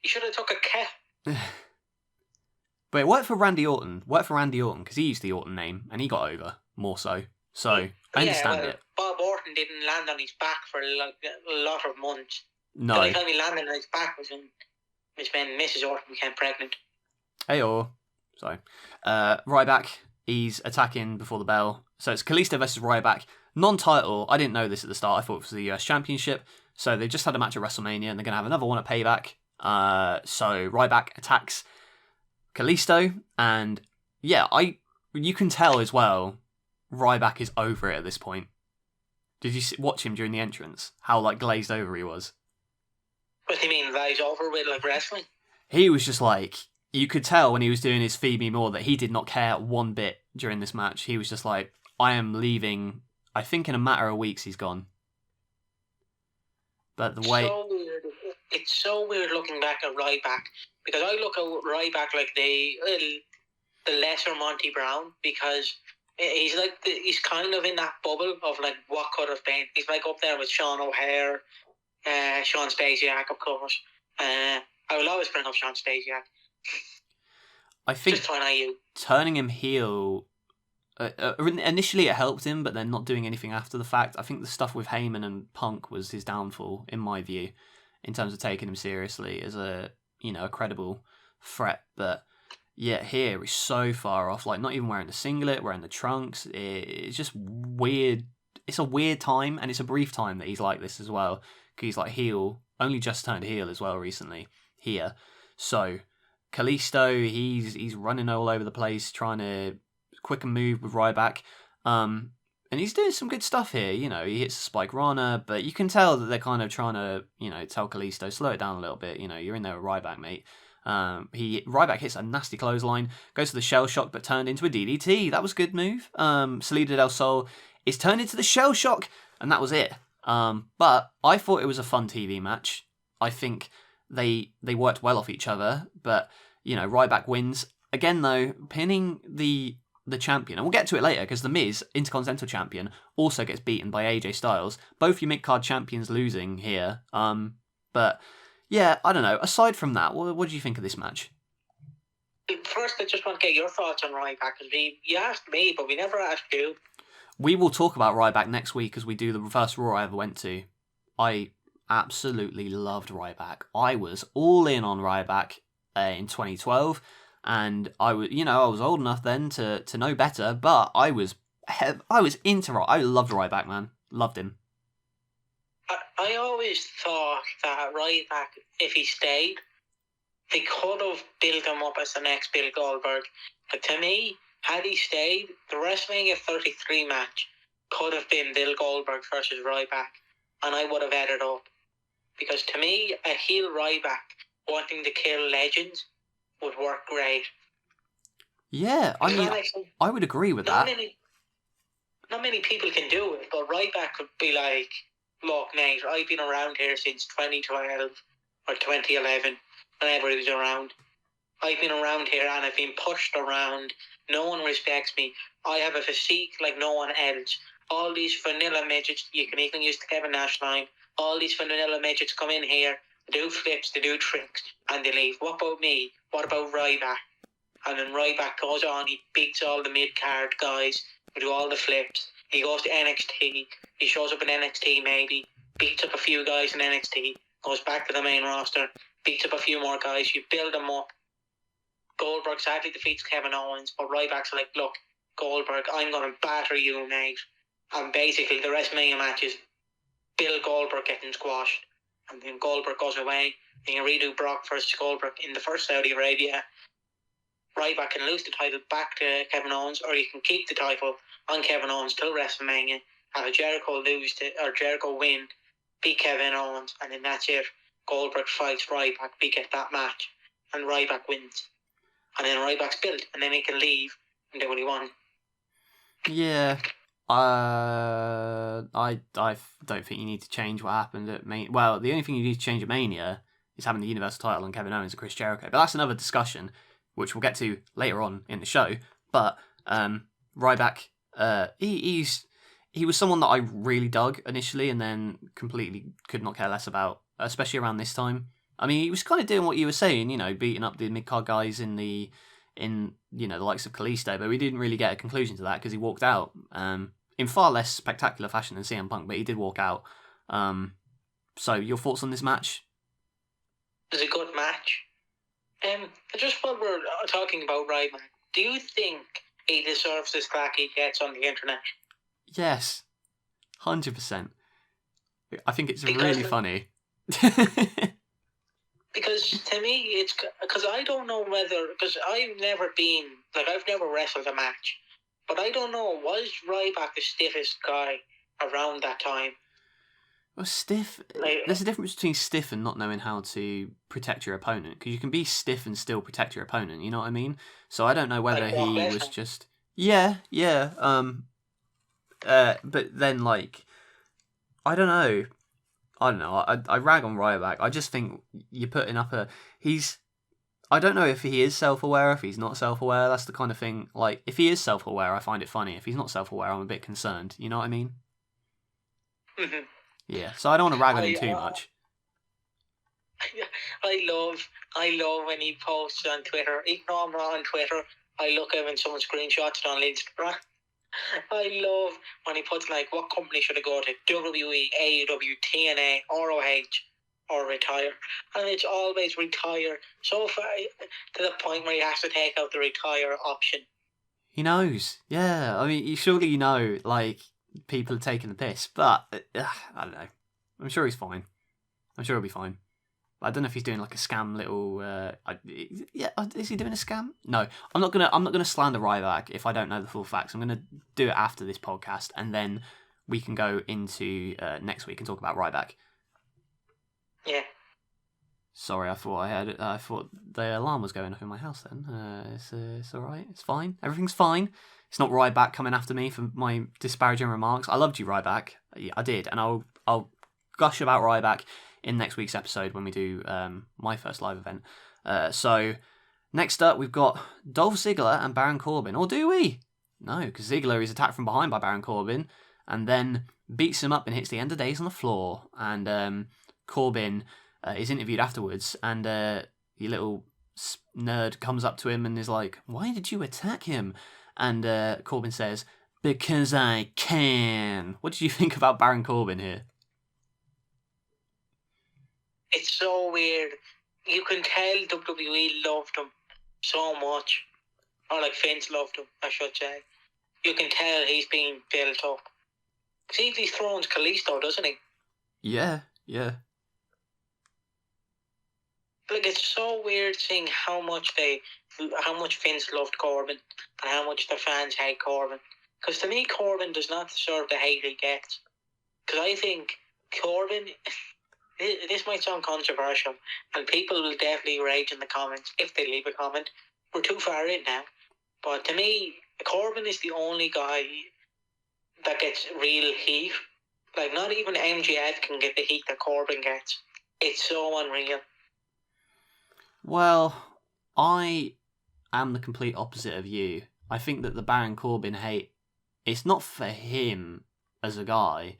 you should have took a cat. But it worked for Randy Orton. Because he used the Orton name and he got over more so. So I understand it. Bob Orton didn't land on his back for like a lot of months. No. The only time he landed on his back was when Mrs. Orton became pregnant. Hey-oh. Sorry. Ryback, he's attacking before the bell. So it's Kalisto versus Ryback. Non-title. I didn't know this at the start. I thought it was the US Championship. So they just had a match at WrestleMania and they're going to have another one at Payback. So Ryback attacks Kalisto. And yeah, you can tell as well, Ryback is over it at this point. Did you watch him during the entrance? How like glazed over he was? What do you mean, glazed over with like wrestling? He was just like, you could tell when he was doing his Feed Me More that he did not care one bit during this match. He was just like, I am leaving. I think in a matter of weeks he's gone. But the way... It's so weird looking back at Ryback. Because I look at Ryback like the lesser Monty Brown. Because he's kind of in that bubble of like what could have been. He's like up there with Sean O'Hare, Shawn Stasiak, of course. I will always bring up Shawn Stasiak. I think turning him heel... initially it helped him, but then not doing anything after the fact. I think the stuff with Heyman and Punk was his downfall, in my view, in terms of taking him seriously as a credible threat. But yeah, here he's so far off. Like, not even wearing the singlet, wearing the trunks. It's just weird. It's a weird time, and it's a brief time that he's like this as well. Because he's like heel, only just turned heel as well recently here. So Kalisto, he's running all over the place, trying to quick and move with Ryback. And he's doing some good stuff here. You know, he hits a Spike Rana, but you can tell that they're kind of trying to, tell Kalisto, slow it down a little bit. You're in there with Ryback, mate. Ryback hits a nasty clothesline, goes to the Shell Shock, but turned into a DDT. That was a good move. Salida del Sol is turned into the Shell Shock, and that was it. But I thought it was a fun TV match. I think they worked well off each other, but, Ryback wins. Again, though, pinning the champion, and we'll get to it later because The Miz, Intercontinental Champion, also gets beaten by AJ Styles. Both your mid-card champions losing here. But yeah, I don't know. Aside from that, what do you think of this match? First, I just want to get your thoughts on Ryback, because you asked me, but we never asked you. We will talk about Ryback next week as we do the first Raw I ever went to. I absolutely loved Ryback. I was all in on Ryback in 2012. And I was old enough then to know better, but I was into Ryback. I loved Ryback, man. Loved him. I always thought that Ryback, if he stayed, they could have built him up as the next Bill Goldberg. But to me, had he stayed, the WrestleMania 33 match could have been Bill Goldberg versus Ryback, and I would have added up. Because to me, a heel Ryback wanting to kill legends would work great. Yeah, I mean, I would agree with that. Not many people can do it, but Ryback could be like, look, mate, I've been around here since 2012 or 2011, whenever he was around. I've been around here and I've been pushed around. No one respects me. I have a physique like no one else. All these vanilla midgets, you can even use the Kevin Nash line, all these vanilla midgets come in here, they do flips, they do tricks, and they leave. What about me? What about Ryback? And then Ryback goes on, he beats all the mid-card guys, who do all the flips. He goes to NXT, he shows up in NXT maybe, beats up a few guys in NXT, goes back to the main roster, beats up a few more guys, you build them up. Goldberg sadly defeats Kevin Owens, but Ryback's like, look, Goldberg, I'm going to batter you, mate. And basically the WrestleMania matches, Bill Goldberg getting squashed, and then Goldberg goes away, and you redo Brock versus Goldberg in the first Saudi Arabia. Ryback can lose the title back to Kevin Owens, or you can keep the title on Kevin Owens till WrestleMania, have Jericho win, beat Kevin Owens, and then that's it. Goldberg fights Ryback, we get that match, and Ryback wins. And then Ryback's built, and then he can leave and do what he wants. Yeah. I don't think you need to change what happened at Mania. Well, the only thing you need to change at Mania is having the Universal title on Kevin Owens and Chris Jericho. But that's another discussion, which we'll get to later on in the show. But Ryback, he was someone that I really dug initially, and then completely could not care less about, especially around this time. I mean, he was kind of doing what you were saying, beating up the mid-card guys in the likes of Kalisto, but we didn't really get a conclusion to that because he walked out in far less spectacular fashion than CM Punk, but he did walk out. So, your thoughts on this match? It was a good match. Just while we're talking about Ryback, do you think he deserves the slack he gets on the internet? Yes, 100%. I think it's really funny. Because to me, it's because I don't know whether, because I've never wrestled a match, but I don't know, was Ryback the stiffest guy around that time? Well, stiff, there's a difference between stiff and not knowing how to protect your opponent, because you can be stiff and still protect your opponent, you know what I mean? So I don't know whether he was just... Yeah. But then, I don't know. I rag on Ryback. I just think you're putting up I don't know if he is self-aware, if he's not self-aware. That's the kind of thing, if he is self-aware, I find it funny. If he's not self-aware, I'm a bit concerned. You know what I mean? Mm-hmm. Yeah, so I don't want to rag on him too much. I love when he posts on Twitter. Even though I'm not on Twitter, I look at when someone screenshots it on Instagram. I love when he puts what company should I go to? WWE, AEW, TNA, ROH, or retire. And it's always retire. So far to the point where he has to take out the retire option. He knows. Yeah. I mean, surely people are taking the piss. But, I don't know. I'm sure he's fine. I'm sure he'll be fine. I don't know if he's doing a scam little. Is he doing a scam? No, I'm not gonna slander Ryback if I don't know the full facts. I'm gonna do it after this podcast, and then we can go into next week and talk about Ryback. Yeah. Sorry, I thought the alarm was going off in my house. Then it's all right. It's fine. Everything's fine. It's not Ryback coming after me for my disparaging remarks. I loved you, Ryback. Yeah, I did, and I'll gush about Ryback in next week's episode when we do my first live event. So next up we've got Dolph Ziggler and Baron Corbin. Or do we? No, because Ziggler is attacked from behind by Baron Corbin and then beats him up and hits the end of days on the floor. And Corbin is interviewed afterwards, and your little nerd comes up to him and is like, "Why did you attack him?" And Corbin says, "Because I can." What did you think about Baron Corbin here? It's so weird. You can tell WWE loved him so much. Or Vince loved him, I should say. You can tell he's being built up. See, he throws Kalisto, doesn't he? Yeah. It's so weird seeing how much Vince loved Corbin and how much the fans hate Corbin. Because to me, Corbin does not deserve the hate he gets. Because I think Corbin... This might sound controversial, and people will definitely rage in the comments if they leave a comment. We're too far in now. But to me, Corbin is the only guy that gets real heat. Like, not even MJF can get the heat that Corbin gets. It's so unreal. Well, I am the complete opposite of you. I think that the Baron Corbin hate, it's not for him as a guy,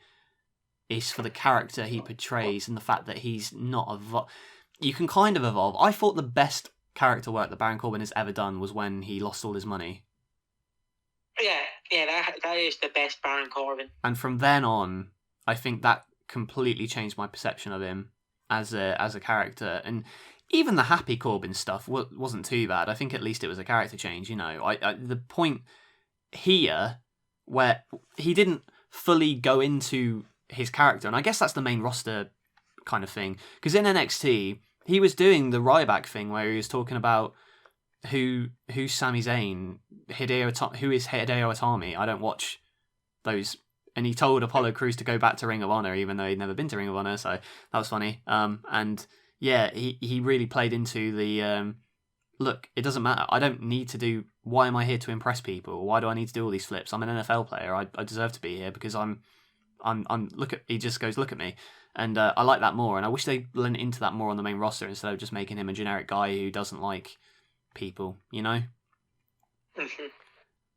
it's for the character he portrays and the fact that he's not you can kind of evolve. I thought the best character work that Baron Corbin has ever done was when he lost all his money. Yeah, that is the best Baron Corbin. And from then on, I think that completely changed my perception of him as a character. And even the Happy Corbin stuff wasn't too bad. I think at least it was a character change, you know. I the point here where he didn't fully go into his character, and I guess that's the main roster kind of thing, because in NXT he was doing the Ryback thing where he was talking about who's Sami Zayn, who is Hideo Itami. I don't watch those, and he told Apollo Crews to go back to Ring of Honor even though he'd never been to Ring of Honor, so that was funny. And yeah, he really played into the look, it doesn't matter. I don't need to do. Why am I here to impress people? Why do I need to do all these flips? I'm an NFL player. I deserve to be here because I'm. Look at. He just goes, look at me, and I like that more. And I wish they lent into that more on the main roster instead of just making him a generic guy who doesn't like people. You know. Mm-hmm.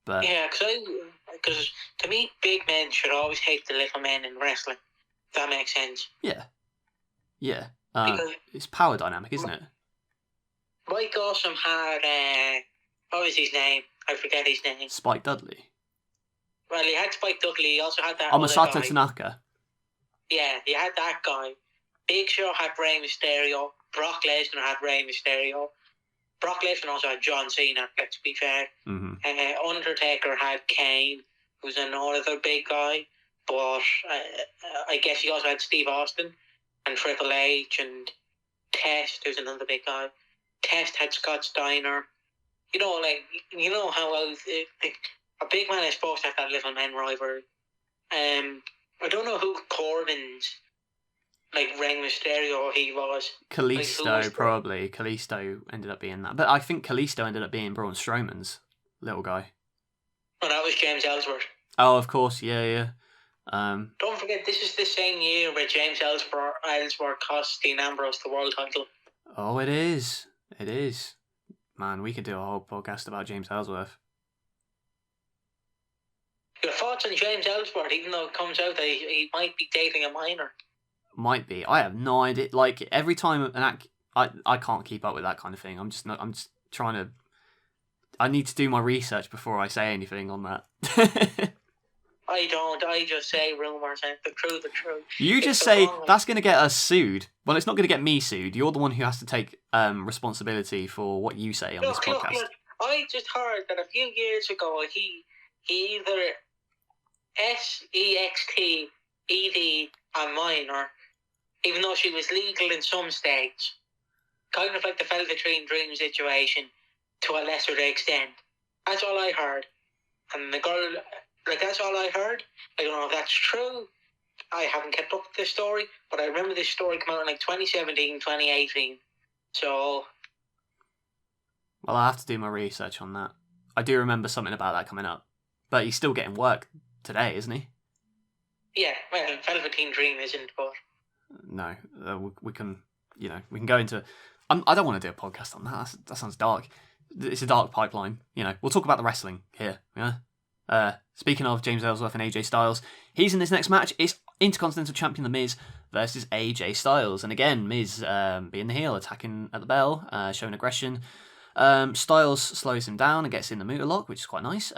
But yeah, because to me, big men should always hate the little men in wrestling. If that makes sense. Yeah. It's power dynamic, isn't it? Mike Awesome had what was his name? I forget his name. Spike Dudley. Well, he had Spike Dudley. He also had that Masato Tanaka. Yeah, he had that guy. Big Show had Rey Mysterio. Brock Lesnar had Rey Mysterio. Brock Lesnar also had John Cena, let's be fair. Mm-hmm. Undertaker had Kane, who's another big guy. But I guess he also had Steve Austin and Triple H and Test, who's another big guy. Test had Scott Steiner. You know how a big man is supposed to have that little men rivalry. I don't know who Corbin's Rey Mysterio he was. Kalisto, probably. Kalisto ended up being that. But I think Kalisto ended up being Braun Strowman's little guy. Oh, that was James Ellsworth. Oh, of course, yeah. Don't forget, this is the same year where James Ellsworth cost Dean Ambrose the world title. Oh, it is. It is. Man, we could do a whole podcast about James Ellsworth. Your thoughts on James Ellsworth, even though it comes out that he might be dating a minor? Might be. I have no idea. Like, every time I can't keep up with that kind of thing. I'm just trying to. I need to do my research before I say anything on that. I don't. I just say rumours and the truth. You just say that's going to get us sued. Well, it's not going to get me sued. You're the one who has to take responsibility for what you say on this podcast. Look, I just heard that a few years ago he either SEXTED a minor, even though she was legal in some states, kind of like the Velveteen Dream situation to a lesser extent. That's all I heard. And the girl, that's all I heard. I don't know if that's true. I haven't kept up with this story, but I remember this story came out in 2017, 2018. So. Well, I have to do my research on that. I do remember something about that coming up. But he's still getting work today, isn't he? Yeah, well, Velveteen Dream isn't, but. No, we can go into. I don't want to do a podcast on that. That sounds dark. It's a dark pipeline. We'll talk about the wrestling here. Yeah. Speaking of James Ellsworth and AJ Styles, he's in this next match. It's Intercontinental Champion The Miz versus AJ Styles, and again, Miz being the heel, attacking at the bell, showing aggression. Styles slows him down and gets in the Muta Lock, which is quite nice.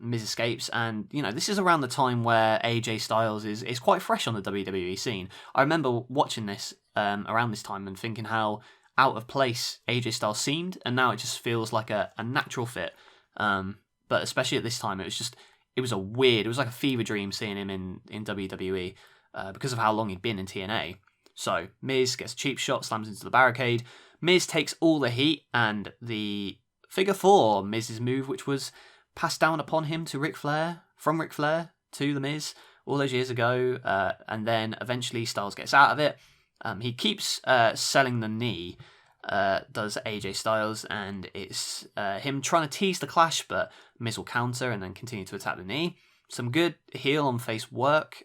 Miz escapes, and this is around the time where AJ Styles is quite fresh on the WWE scene. I remember watching this around this time and thinking how out of place AJ Styles seemed, and now it just feels like a natural fit. But especially at this time, it was like a fever dream seeing him in WWE because of how long he'd been in TNA. So Miz gets a cheap shot, slams into the barricade. Miz takes all the heat, and the figure four, Miz's move, which was passed down upon him to Ric Flair, from Ric Flair to The Miz all those years ago, and then eventually Styles gets out of it. He keeps selling the knee, does AJ Styles, and it's him trying to tease the clash, but Miz will counter and then continue to attack the knee. Some good heel on face work.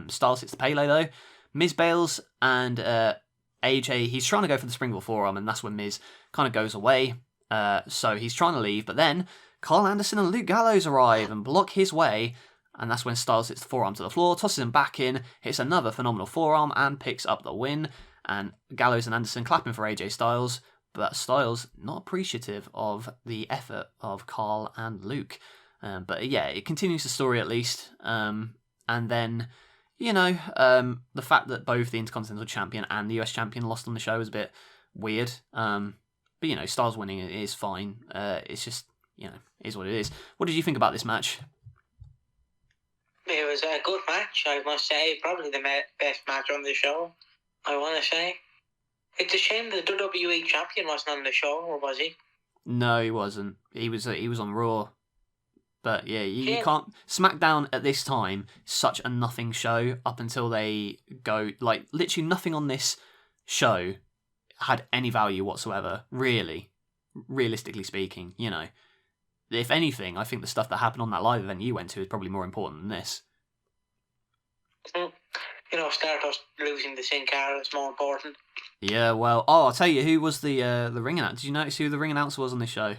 Styles hits the Pele though. Miz bails, and AJ, he's trying to go for the springboard forearm, and that's when Miz kind of goes away. So he's trying to leave, but then Carl Anderson and Luke Gallows arrive and block his way, and that's when Styles hits the forearm to the floor, tosses him back in, hits another phenomenal forearm, and picks up the win. And Gallows and Anderson clapping for AJ Styles, but Styles not appreciative of the effort of Carl and Luke. But yeah, it continues the story at least. And then, the fact that both the Intercontinental Champion and the US Champion lost on the show is a bit weird. But, Styles winning is fine. It's just, is what it is. What did you think about this match? It was a good match, I must say. Probably the best match on the show, I want to say. It's a shame the WWE Champion wasn't on the show, or was he? No, he wasn't. He was on Raw. But yeah, you can't... SmackDown at this time is such a nothing show up until they go... Like, literally nothing on this show had any value whatsoever, really. Realistically speaking, If anything, I think the stuff that happened on that live event you went to is probably more important than this. Stardust losing to Sin Cara is more important. Yeah, well... Oh, I'll tell you, who was the ring announcer? Did you notice who the ring announcer was on this show?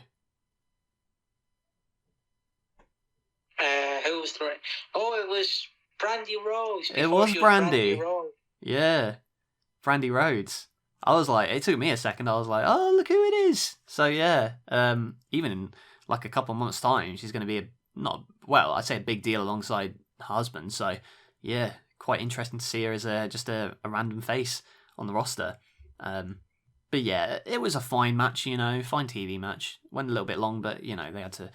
Who was the... Oh, it was Brandy Rose. It was Brandy. Yeah. Brandy Rhodes. I was like... It took me a second. I was like, oh, look who it is. So, yeah. Even in, like, a couple months' time, she's going to be I'd say a big deal alongside her husband. So, yeah, quite interesting to see her as just a random face on the roster. But yeah, it was a fine match, fine TV match. Went a little bit long, but, they had to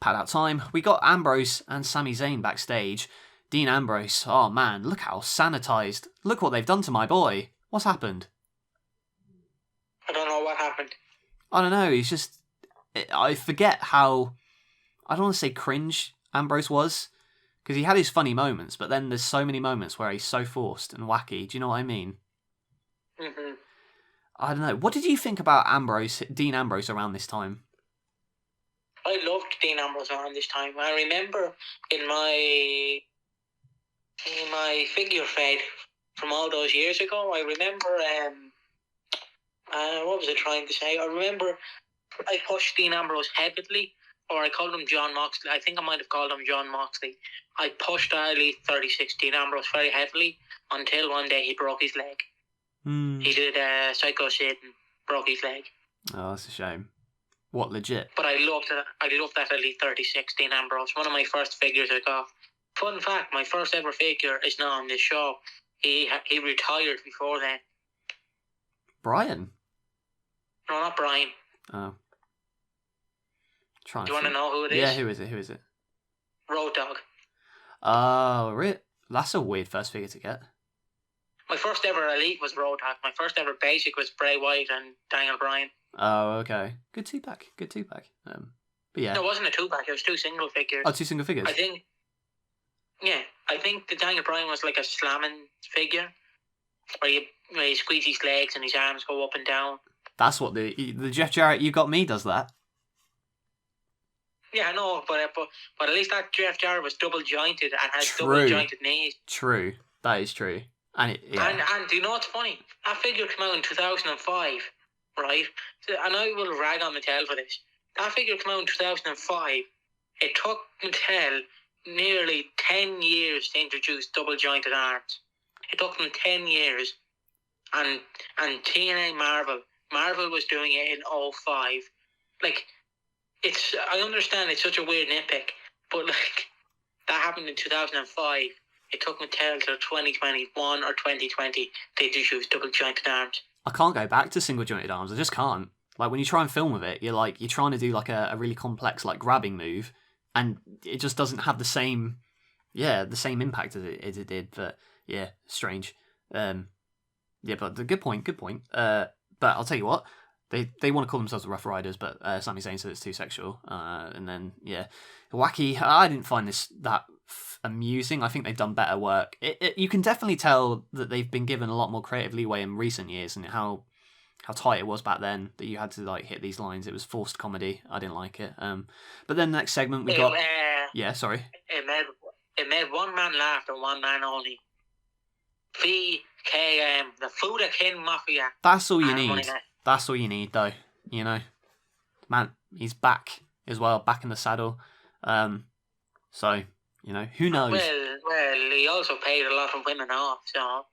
pad out time. We got Ambrose and Sami Zayn backstage. Dean Ambrose, oh man, look how sanitized. Look what they've done to my boy. What's happened? I don't know what happened. I don't know, he's just... I forget how... I don't want to say cringe Ambrose was, because he had his funny moments, but then there's so many moments where he's so forced and wacky. Do you know what I mean? Mm-hmm. I don't know. What did you think about Dean Ambrose around this time? I loved Dean Ambrose around this time. I remember in my figure fed from all those years ago, I remember what was I trying to say? I remember I pushed Dean Ambrose heavily, or I called him John Moxley. I think I might have called him John Moxley. I pushed Elite 36 Dean Ambrose very heavily until one day he broke his leg. He did Psycho Sid and broke his leg. Oh, that's a shame. What, legit? But I loved it. I loved that Elite 36 Dean Ambrose. One of my first figures I got. Fun fact, my first ever figure is not on this show. He retired before then. Brian? No, not Brian. Oh. Do you want to know who it is? Yeah, who is it? Road Dogg. Oh, that's a weird first figure to get. My first ever Elite was Road Dogg. My first ever Basic was Bray Wyatt and Daniel Bryan. Oh, okay. Good two-pack. But yeah. No, it wasn't a two-pack. It was two single figures. Oh, two single figures? I think the Daniel Bryan was like a slamming figure where you squeeze his legs and his arms go up and down. That's what the Jeff Jarrett You Got Me does that. Yeah, I know, but at least that Jeff Jarrett was double jointed and had double jointed knees. True, that is true. And do you know what's funny? That figure came out in 2005, right? And I will rag on Mattel for this. That figure came out in 2005. It took Mattel nearly 10 years to introduce double jointed arms. It took them 10 years, and TNA Marvel was doing it in 2005. Like, I understand it's such a weird nitpick, but like that happened in 2005. It took Mattel till 2021 or 2020 to introduce double jointed arms. I can't go back to single jointed arms. I just can't. Like when you try and film with it, you're trying to do like a really complex like grabbing move, and it just doesn't have the same impact as it did. But yeah, strange. But the good point. But I'll tell you what. They want to call themselves the Rough Riders, but Sami Zayn said it's too sexual. And then, yeah. Wacky, I didn't find this that amusing. I think they've done better work. You can definitely tell that they've been given a lot more creative leeway in recent years and how how tight it was back then that you had to like hit these lines. It was forced comedy. I didn't like it. But then the next segment we got. Yeah, sorry. It made one man laugh and one man only. VKM, the Fuda King Mafia. That's all you need. That's all you need, though. You know, man, he's back as well, back in the saddle. So you know, who knows? Well, he also paid a lot of women off. So.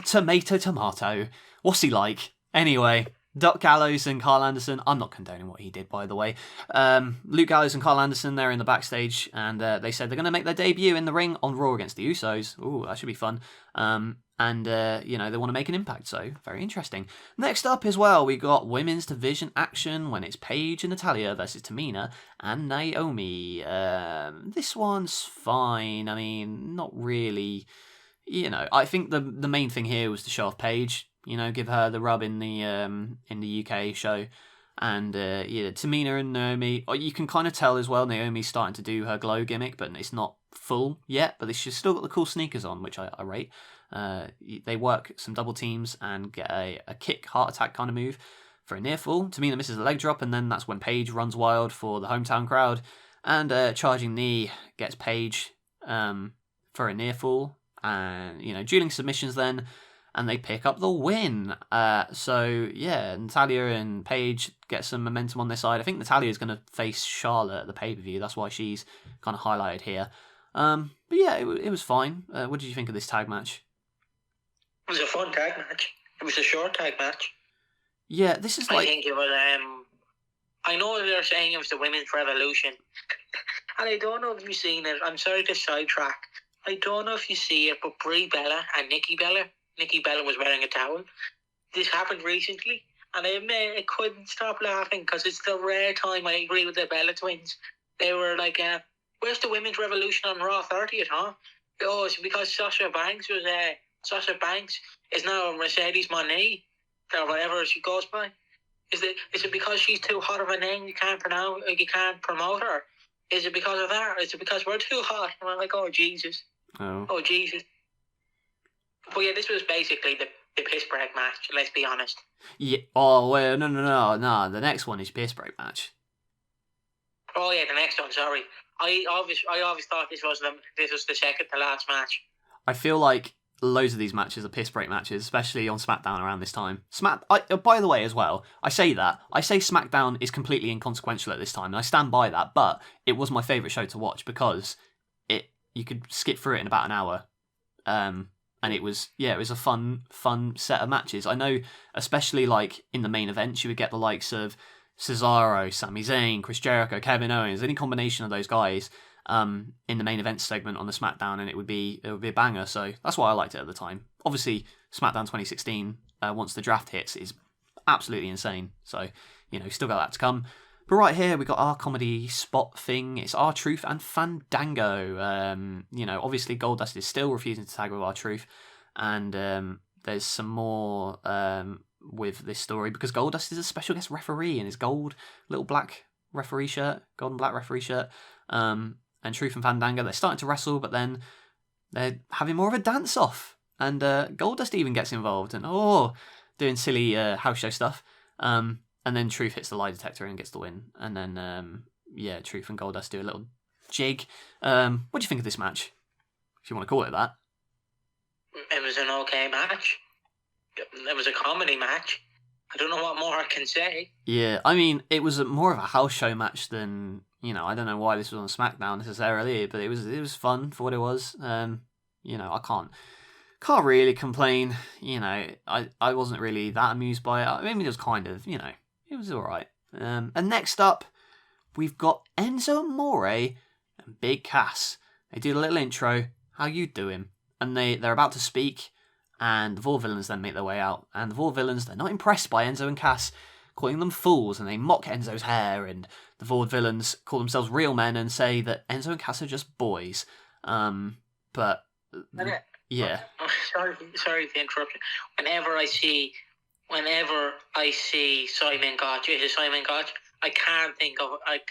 Tomato. What's he like? Anyway, Doc Gallows and Carl Anderson. I'm not condoning what he did, by the way. Luke Gallows and Carl Anderson, they're in the backstage, and they said they're going to make their debut in the ring on Raw against the Usos. Ooh, that should be fun. You know, they want to make an impact, so very interesting. Next up as well, we got women's division action when it's Paige and Natalya versus Tamina and Naomi. This one's fine. I mean, not really. You know, I think the main thing here was to show off Paige. You know, give her the rub in the UK show, and Tamina and Naomi. You can kind of tell as well. Naomi's starting to do her glow gimmick, but it's not full yet. But she's still got the cool sneakers on, which I rate. They work some double teams and get a kick heart attack kind of move for a near fall. Tamina misses a leg drop, and then that's when Paige runs wild for the hometown crowd, and charging knee gets Paige for a near fall, and you know, dueling submissions then. And they pick up the win. So, yeah, Natalya and Paige get some momentum on their side. I think Natalya is going to face Charlotte at the pay-per-view. That's why she's kind of highlighted here. But, yeah, it was fine. What did you think of this tag match? It was a fun tag match. It was a short tag match. Yeah, this is like... I think it was... I know they're saying it was the Women's Revolution. And I don't know if you've seen it. I'm sorry to sidetrack. I don't know if you see it, but Brie Bella and Nikki Bella was wearing a towel. This happened recently, and I admit I couldn't stop laughing because it's the rare time I agree with the Bella twins. They were like, where's the Women's Revolution on Raw 30th, huh? Oh, it's because Sasha Banks is now Mercedes Moné, or whatever she goes by. Is it because she's too hot of a name you can't promote her? Is it because of that? Is it because we're too hot? And I'm like, oh Jesus. Oh Jesus. But yeah, this was basically the piss break match, let's be honest. Yeah. Oh, well, no. The next one is piss break match. Oh yeah, the next one, sorry. I always thought this was the second to last match. I feel like loads of these matches are piss break matches, especially on SmackDown around this time. By the way, as well, I say SmackDown is completely inconsequential at this time, and I stand by that, but it was my favourite show to watch because you could skip through it in about an hour. And it was a fun set of matches. I know, especially like in the main events, you would get the likes of Cesaro, Sami Zayn, Chris Jericho, Kevin Owens, any combination of those guys in the main event segment on the SmackDown, and it would be a banger. So that's why I liked it at the time. Obviously, SmackDown 2016, once the draft hits, is absolutely insane. So, you know, still got that to come. But right here, we got our comedy spot thing. It's R-Truth and Fandango. You know, obviously Goldust is still refusing to tag with R-Truth. And there's some more with this story because Goldust is a special guest referee in his gold little black referee shirt, golden black referee shirt. And Truth and Fandango, they're starting to wrestle, but then they're having more of a dance-off. And Goldust even gets involved and, doing silly house show stuff. And then Truth hits the lie detector and gets the win. And then, Truth and Goldust do a little jig. What do you think of this match? If you want to call it that. It was an okay match. It was a comedy match. I don't know what more I can say. Yeah, I mean, it was more of a house show match than, you know, I don't know why this was on SmackDown necessarily, but it was fun for what it was. You know, I can't really complain. You know, I wasn't really that amused by it. I mean, it was kind of, you know, it was alright. And next up, we've got Enzo Amore and Big Cass. They did a little intro. How you doing? And they're about to speak, and the Vaudevillains then make their way out. And the Vaudevillains, they're not impressed by Enzo and Cass, calling them fools, and they mock Enzo's hair, and the Vaudevillains call themselves real men and say that Enzo and Cass are just boys. But yeah. Sorry to interrupt you. Whenever I see Simon Gotch, I can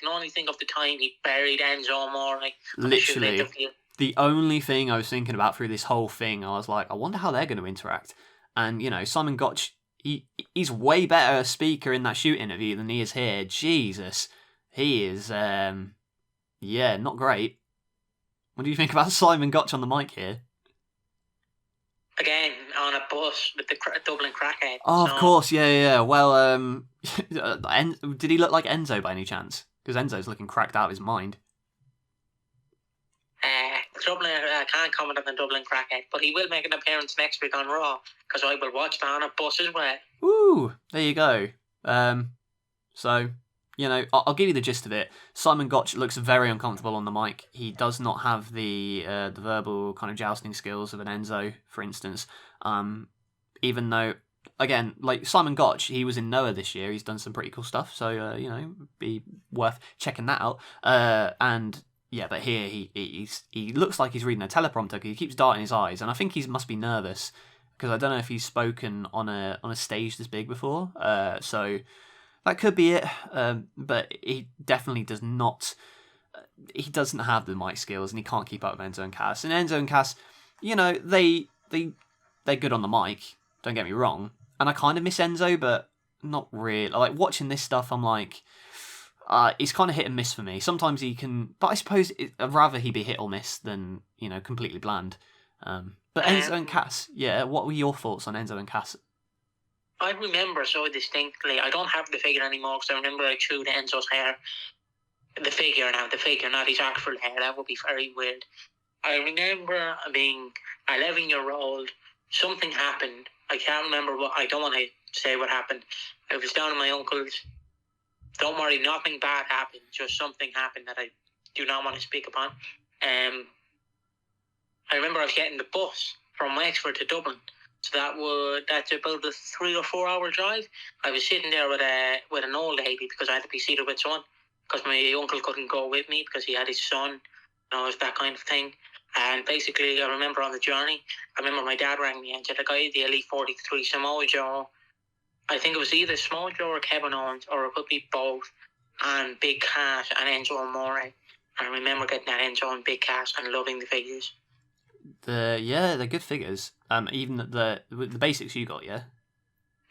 only think of the time he buried Enzo Amore. Literally. The only thing I was thinking about through this whole thing, I was like, I wonder how they're going to interact. And, you know, Simon Gotch, he's way better a speaker in that shoot interview than he is here. Jesus, he is not great. What do you think about Simon Gotch on the mic here? Again, on a bus with the Dublin crackhead. Oh, of course, yeah. Well, did he look like Enzo by any chance? Because Enzo's looking cracked out of his mind. Dublin, I can't comment on the Dublin crackhead, but he will make an appearance next week on Raw, because I will watch that on a bus as well. Woo! There you go. So, I'll give you the gist of it. Simon Gotch looks very uncomfortable on the mic. He does not have the verbal kind of jousting skills of an Enzo, for instance. Even though, again, like Simon Gotch, he was in Noah this year. He's done some pretty cool stuff, so be worth checking that out. But here he looks like he's reading a teleprompter because he keeps darting his eyes, and I think he must be nervous because I don't know if he's spoken on a stage this big before. So that could be it. But he definitely does not. He doesn't have the mic skills, and he can't keep up with Enzo and Cass. And Enzo and Cass, they're good on the mic. Don't get me wrong. And I kind of miss Enzo, but not really. Like watching this stuff, I'm like. It's kind of hit and miss for me. Sometimes he can, but I suppose I'd rather he be hit or miss than completely bland. But Enzo and Cass, what were your thoughts on Enzo and Cass? I remember so distinctly. I don't have the figure anymore because I remember I chewed Enzo's hair. The figure, not his actual hair. That would be very weird. I remember being 11-year-old. Something happened. I can't remember what. I don't want to say what happened. I was down at my uncle's. Don't worry, nothing bad happened. Just something happened that I do not want to speak upon. I remember I was getting the bus from Wexford to Dublin. So that's about a 3 or 4 hour drive. I was sitting there with an old lady because I had to be seated with someone because my uncle couldn't go with me because he had his son. That kind of thing. And basically, I remember on the journey, my dad rang me and said, "I got the Elite 43 Samoa Joe." I think it was either Small Joe or Kevin Owens, or it could be both, and Big Cass and Enzo Amore. And I remember getting that Enzo and Big Cass and loving the figures. They're good figures. Even the basics you got, yeah?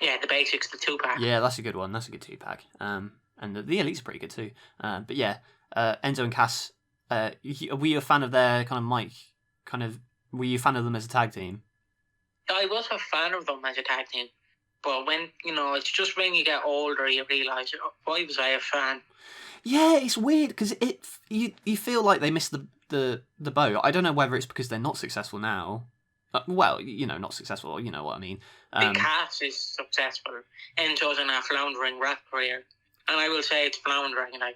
Yeah, the basics, the 2-pack. Yeah, that's a good one. That's a good 2-pack. And the Elite's pretty good too. But yeah, Enzo and Cass, were you a fan of their kind of mic? Were you a fan of them as a tag team? I was a fan of them as a tag team. But when, it's just when you get older, you realise, why was I a fan? Yeah, it's weird, because you feel like they missed the boat. I don't know whether it's because they're not successful now. Not successful, you know what I mean. Big Cass is successful. Enzo's in a floundering rap career. And I will say it's floundering, I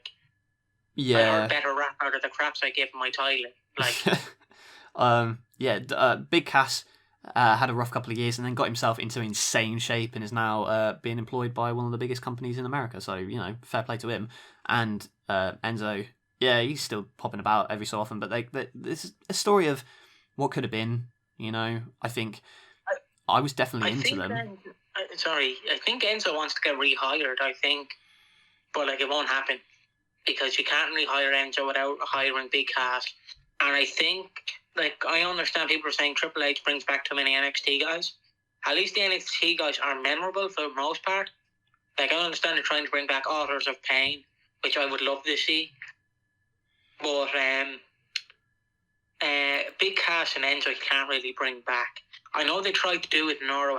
heard better rap out of the craps I gave in my toilet. Big Cass... had a rough couple of years and then got himself into insane shape and is now being employed by one of the biggest companies in America. So, fair play to him. And Enzo, he's still popping about every so often. But there's a story of what could have been, I think I was definitely into them. I think Enzo wants to get rehired, but it won't happen because you can't rehire Enzo without hiring Big Cass. And I think... I understand people are saying Triple H brings back too many NXT guys. At least the NXT guys are memorable for the most part. I understand they're trying to bring back Authors of Pain, which I would love to see. But Big Cass and Enzo can't really bring back. I know they tried to do it in ROH,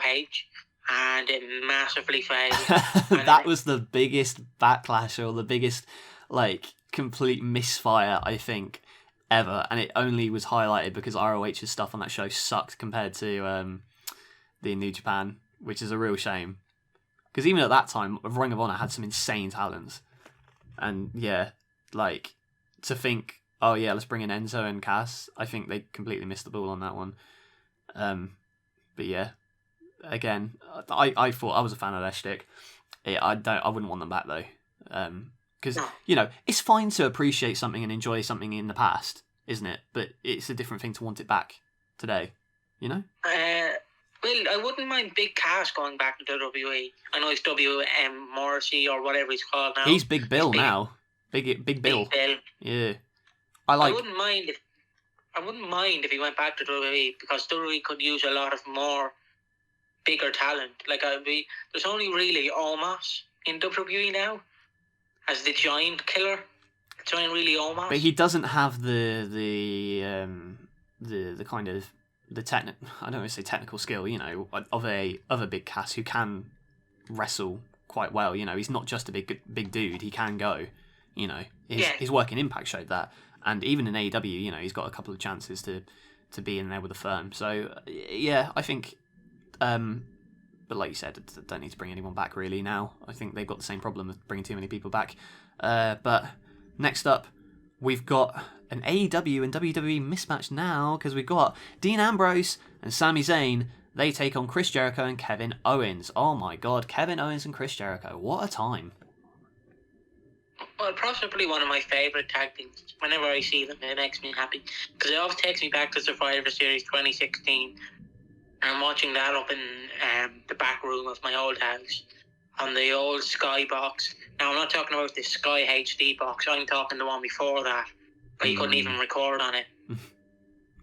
and it massively failed. That was the biggest backlash or the biggest, complete misfire, I think, ever, and it only was highlighted because ROH's stuff on that show sucked compared to the New Japan, which is a real shame. Because even at that time, Ring of Honor had some insane talents, and to think, let's bring in Enzo and Cass, I think they completely missed the ball on that one. But yeah, again, I thought I was a fan of their shtick. I wouldn't want them back though. Because, it's fine to appreciate something and enjoy something in the past, isn't it? But it's a different thing to want it back today, Well, I wouldn't mind Big Cass going back to WWE. I know he's WM Morrissey or whatever he's called now. He's Big Bill now. Big Bill. Big Bill. Yeah. I wouldn't mind if he went back to WWE because WWE could use a lot of more bigger talent. Like there's only really Omos in WWE now as the giant killer. Giant really Omos. But he doesn't have the kind of the I don't want to say technical skill, of a big Cass who can wrestle quite well. He's not just a big dude. He can go. His work in Impact showed that, and even in AEW, he's got a couple of chances to be in there with the firm. So yeah, I think. But like you said, don't need to bring anyone back really now. I think they've got the same problem of bringing too many people back. But next up, we've got an AEW and WWE mismatch now, because we've got Dean Ambrose and Sami Zayn. They take on Chris Jericho and Kevin Owens. Oh my god, Kevin Owens and Chris Jericho. What a time. Well, possibly one of my favourite tag teams. Whenever I see them, it makes me happy. Because it always takes me back to Survivor Series 2016. I'm watching that up in the back room of my old house on the old Sky box. Now, I'm not talking about the Sky HD box. I'm talking the one before that, where you couldn't even record on it.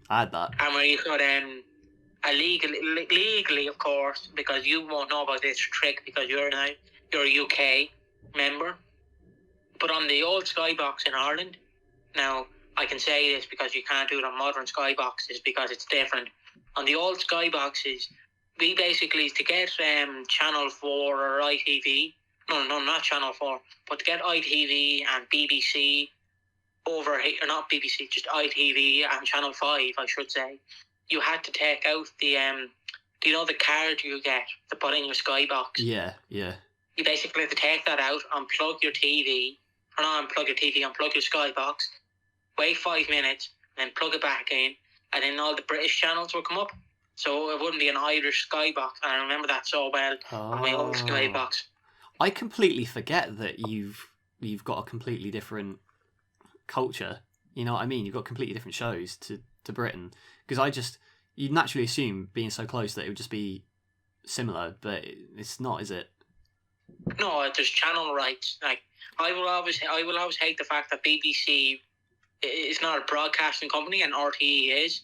I had that. And where you could legally, of course, because you won't know about this trick because you're a UK member. But on the old Sky box in Ireland, now I can say this because you can't do it on modern Sky boxes because it's different. On the old Sky boxes, we basically, to get Channel 4 or ITV, no, not Channel 4, but to get ITV and BBC over here, or not BBC, just ITV and Channel 5, I should say, you had to take out the, the card you get to put in your Sky box? Yeah. You basically have to take that out, unplug your TV, or not unplug your TV, unplug your Sky box, wait 5 minutes, and then plug it back in, and then all the British channels will come up. So it wouldn't be an Irish Sky box. And I remember that so well on my old Sky box. I completely forget that you've got a completely different culture. You know what I mean? You've got completely different shows to Britain. Because you'd naturally assume, being so close, that it would just be similar, but it's not, is it? No, there's channel rights. Like, I will always hate the fact that BBC is not a broadcasting company and RTE is.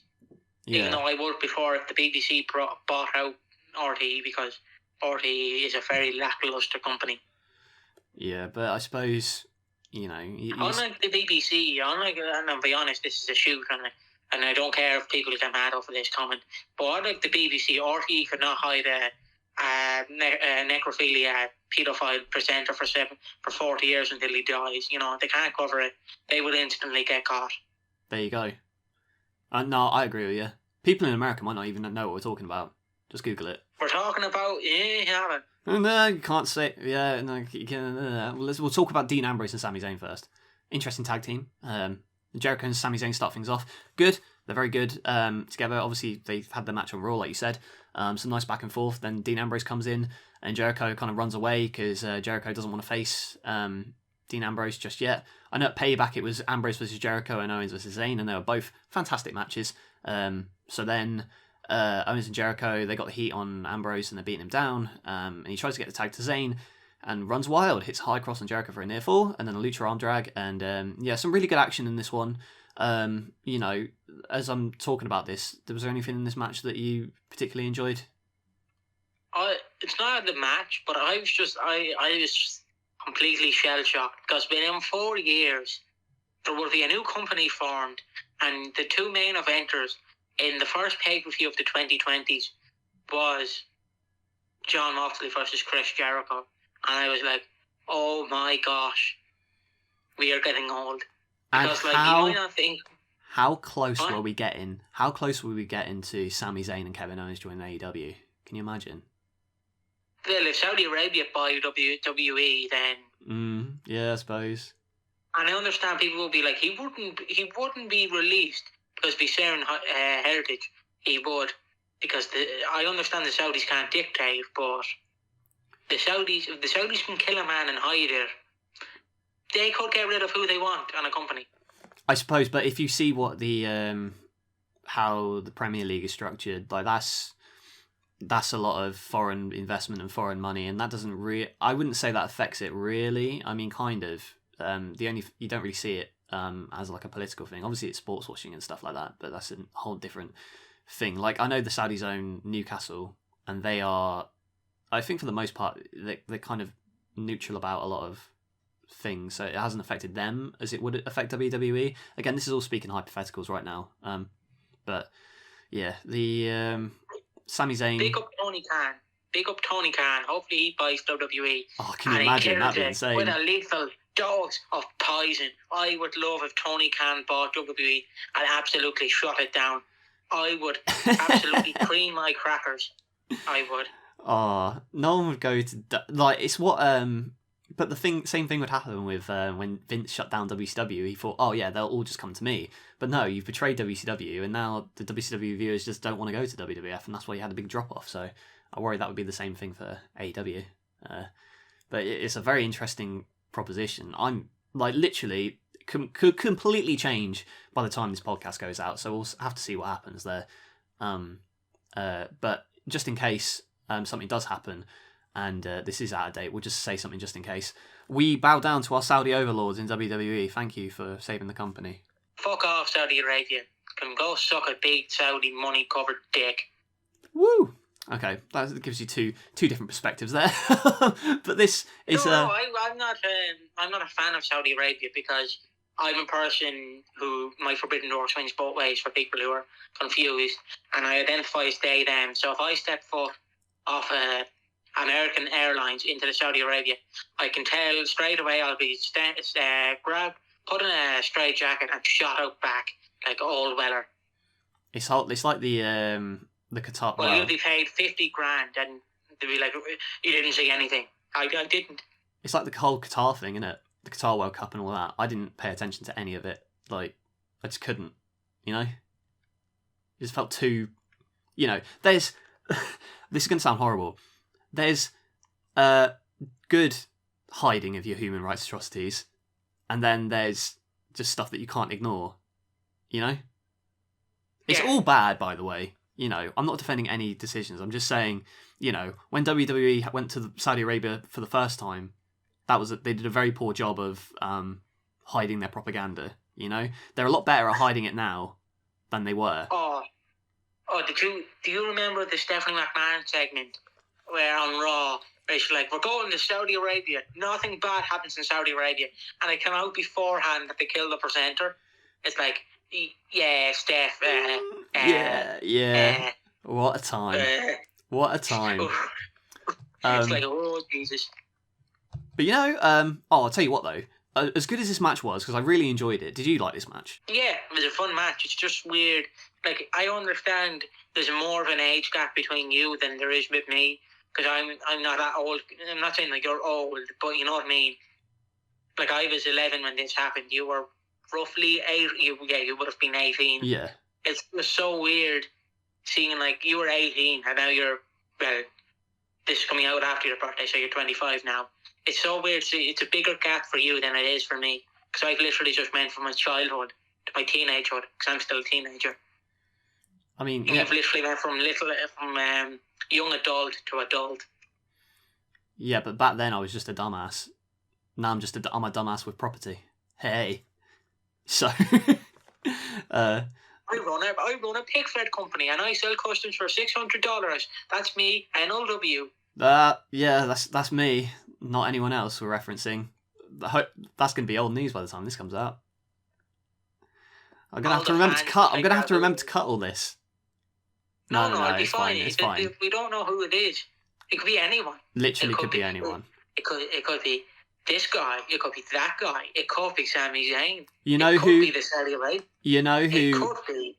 Yeah. Even though I worked before if the BBC bought out RTE, because RTE is a very lackluster company. Yeah, but I suppose, unlike the BBC, and I'll be honest, this is a shoot, and I don't care if people get mad off of this comment, but unlike the BBC, RTE could not hide a necrophilia paedophile presenter for 40 years until he dies. They can't cover it. They would instantly get caught. There you go. No, I agree with you. People in America might not even know what we're talking about. Just Google it. We're talking about... Yeah, no, you can't say... Yeah, no, we'll talk about Dean Ambrose and Sami Zayn first. Interesting tag team. Jericho and Sami Zayn start things off. Good. They're very good together. Obviously, they've had the match on Raw, like you said. Some nice back and forth. Then Dean Ambrose comes in and Jericho kind of runs away because Jericho doesn't want to face Dean Ambrose just yet. I know at Payback it was Ambrose versus Jericho and Owens versus Zayn, and they were both fantastic matches. So then Owens and Jericho, they got the heat on Ambrose and they're beating him down, and he tries to get the tag to Zayn and runs wild, hits high cross on Jericho for a near fall, and then a lucha arm drag, and some really good action in this one. As I'm talking about this, was there anything in this match that you particularly enjoyed? It's not the match, but I was just completely shell-shocked, because within 4 years there will be a new company formed, and the two main eventers in the first pay-per-view of the 2020s was John Moxley versus Chris Jericho, and I was like, oh my gosh, we are getting old. Because you might not think... How close were we getting? How close were we getting to Sami Zayn and Kevin Owens joining AEW? Can you imagine? Well, if Saudi Arabia buy WWE, then yeah, I suppose. And I understand people will be like, he wouldn't be released because of his Syrian heritage. He would, because I understand the Saudis can't dictate, but if the Saudis can kill a man and hide it, they could get rid of who they want on a company. I suppose, but if you see what the how the Premier League is structured, like that's a lot of foreign investment and foreign money, and that doesn't I wouldn't say that affects it really. I mean, kind of. You don't really see it as like a political thing. Obviously, it's sports washing and stuff like that, but that's a whole different thing. Like, I know the Saudis own Newcastle, and they are, I think for the most part, they're kind of neutral about a lot of things, so it hasn't affected them as it would affect WWE. Again, this is all speaking hypotheticals right now. But yeah, the Sami Zayn. Big up Tony Khan. Big up Tony Khan. Hopefully he buys WWE. Oh, can you imagine? That'd be insane. With a lethal dose of poison. I would love if Tony Khan bought WWE and absolutely shut it down. I would absolutely cream my crackers. I would. Oh, no one would go to like it's what But the same thing would happen with when Vince shut down WCW. He thought, oh yeah, they'll all just come to me. But no, you've betrayed WCW, and now the WCW viewers just don't want to go to WWF, and that's why you had a big drop off. So I worry that would be the same thing for AEW. But it's a very interesting proposition. I'm like literally could completely change by the time this podcast goes out. So we'll have to see what happens there. But just in case something does happen, and this is out of date, we'll just say something just in case. We bow down to our Saudi overlords in WWE. Thank you for saving the company. Fuck off, Saudi Arabia. Can go suck a big Saudi money-covered dick. Woo! Okay, that gives you two different perspectives there. But this is... No, I'm not a fan of Saudi Arabia because I'm a person who my forbidden door swings both ways for people who are confused, and I identify as they, them. So if I step foot off American Airlines into the Saudi Arabia, I can tell straight away I'll be put in a straight jacket and shot out back like all Weller. It's like the Qatar. Well, you'll be paid $50,000 and they'll be like, you didn't see anything. I didn't. It's like the whole Qatar thing, isn't it? The Qatar World Cup and all that. I didn't pay attention to any of it. Like, I just couldn't. You know, it just felt too. You know, there's. This is going to sound horrible. There's good hiding of your human rights atrocities, and then there's just stuff that you can't ignore. You know, it's all bad, by the way. You know, I'm not defending any decisions. I'm just saying, you know, when WWE went to Saudi Arabia for the first time, they did a very poor job of hiding their propaganda. You know, they're a lot better at hiding it now than they were. Oh, do you remember the Stephanie McMahon segment where on Raw, where she's like, we're going to Saudi Arabia. Nothing bad happens in Saudi Arabia. And it came out beforehand that they killed the presenter. It's like, yeah, Steph. Yeah. What a time. What a time. It's like, oh, Jesus. But you know, I'll tell you what though. As good as this match was, because I really enjoyed it. Did you like this match? Yeah, it was a fun match. It's just weird. Like, I understand there's more of an age gap between you than there is with me, because I'm not that old. I'm not saying like you're old, but you know what I mean. Like, I was 11 when this happened. You were roughly 8. You would have been 18. Yeah. It was so weird seeing like you were 18 and now you're this is coming out after your birthday, so you're 25 now. It's so weird. It's a bigger gap for you than it is for me, because I've literally just went from my childhood to my teenagehood, because I'm still a teenager. I mean, You've literally went from young adult to adult. Yeah, but back then I was just a dumbass. Now I'm a dumbass with property. Hey, so I run a pig fed company and I sell customs for $600. That's me, NLW. Yeah, that's me. Not anyone else we're referencing. That's going to be old news by the time this comes out. I'm going to have to remember to cut. I'm going to have to remember to cut all this. No, it'll be fine. It's fine. We don't know who it is. It could be anyone. Literally could be anyone. It could be this guy. It could be that guy. It could be Sami Zayn. You know it who? Could be the Saudi Arabia. You know who? It could be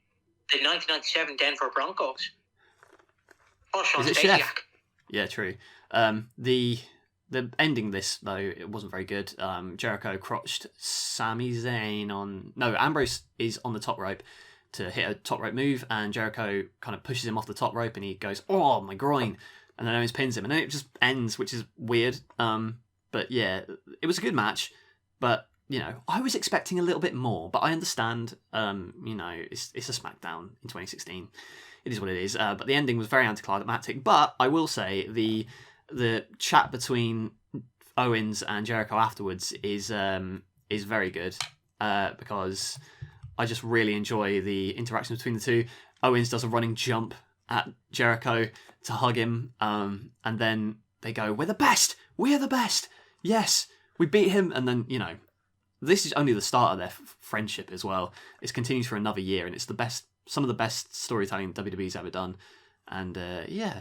the 1997 Denver Broncos. Or Sean Is it Stasiak. Chef? Yeah, true. The ending this though, it wasn't very good. Jericho crotched Sami Zayn on. No, Ambrose is on the top rope to hit a top rope move, and Jericho kind of pushes him off the top rope, and he goes, "Oh, my groin!" And then Owens pins him, and then it just ends, which is weird. But yeah, it was a good match, but you know, I was expecting a little bit more, but I understand. You know, it's a SmackDown in 2016. It is what it is. But the ending was very anticlimactic. But I will say the chat between Owens and Jericho afterwards is very good, because I just really enjoy the interaction between the two. Owens does a running jump at Jericho to hug him, and then they go, "We're the best! We're the best! Yes, we beat him!" And then, you know, this is only the start of their friendship as well. It continues for another year, and it's the best, some of the best storytelling WWE's ever done. And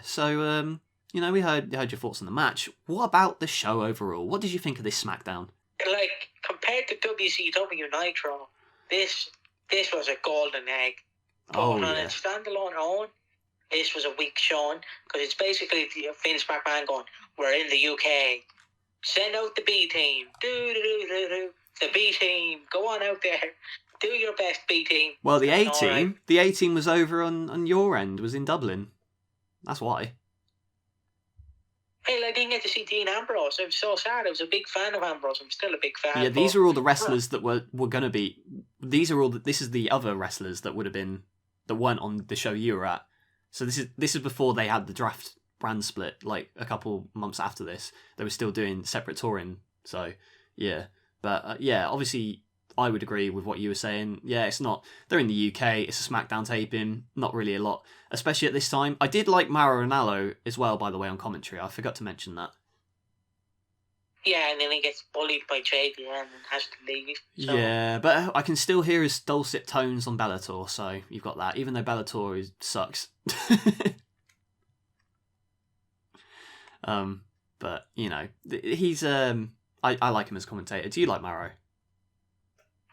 so you know, we heard your thoughts on the match. What about the show overall? What did you think of this SmackDown? Like, compared to WCW Nitro, this was a golden egg. But on a standalone own, this was a weak showing, because it's basically Vince McMahon going, "We're in the UK. Send out the B team. Do. The B team. Go on out there. Do your best, B team." Well, the A team, right. The A team was over on your end, was in Dublin. That's why. Hey, I didn't get to see Dean Ambrose. I'm so sad. I was a big fan of Ambrose. I'm still a big fan. Yeah, these are all the wrestlers that were going to be. These are all. This is the other wrestlers that would have been, that weren't on the show you were at. So this is before they had the draft brand split. Like a couple months after this, they were still doing separate touring. So yeah, but yeah, obviously I would agree with what you were saying. Yeah, it's not. They're in the UK. It's a SmackDown taping. Not really a lot, especially at this time. I did like Mauro Ranallo as well, by the way, on commentary. I forgot to mention that. Yeah, and then he gets bullied by JBN and has to leave. So. Yeah, but I can still hear his dulcet tones on Bellator, so you've got that. Even though Bellator sucks. But you know, he's I like him as commentator. Do you like Mauro?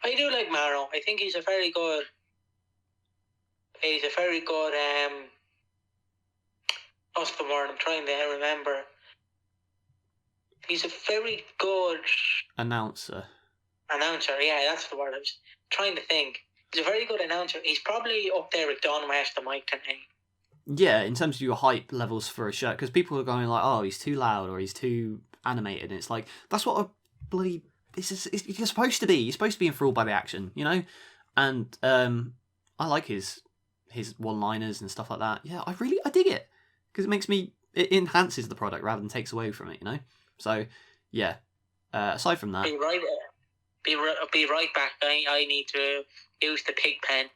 I do like Mauro. I think he's a very good. What's the word I'm trying to remember? He's a very good announcer. Yeah, that's the word I was trying to think. He's a very good announcer. He's probably up there with Don West and Mike Tenay. Yeah, in terms of your hype levels for a show, because people are going like, "Oh, he's too loud" or "He's too animated," and it's like, that's what a bloody you're supposed to be. You're supposed to be enthralled by the action, you know. And I like his one-liners and stuff like that. Yeah, I dig it, because it enhances the product rather than takes away from it, you know. So yeah. Aside from that, be right back. I need to use the pig pen.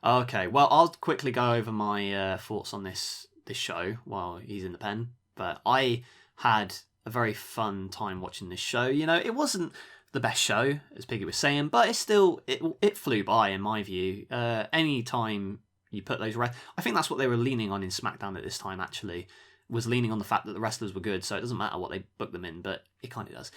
Okay, well, I'll quickly go over my thoughts on this show while he's in the pen. But I had a very fun time watching this show. You know, it wasn't the best show, as Piggy was saying, but it's still, it flew by, in my view. Any time you put those... I think that's what they were leaning on in SmackDown at this time, actually, was leaning on the fact that the wrestlers were good, so it doesn't matter what they book them in, but it kind of does.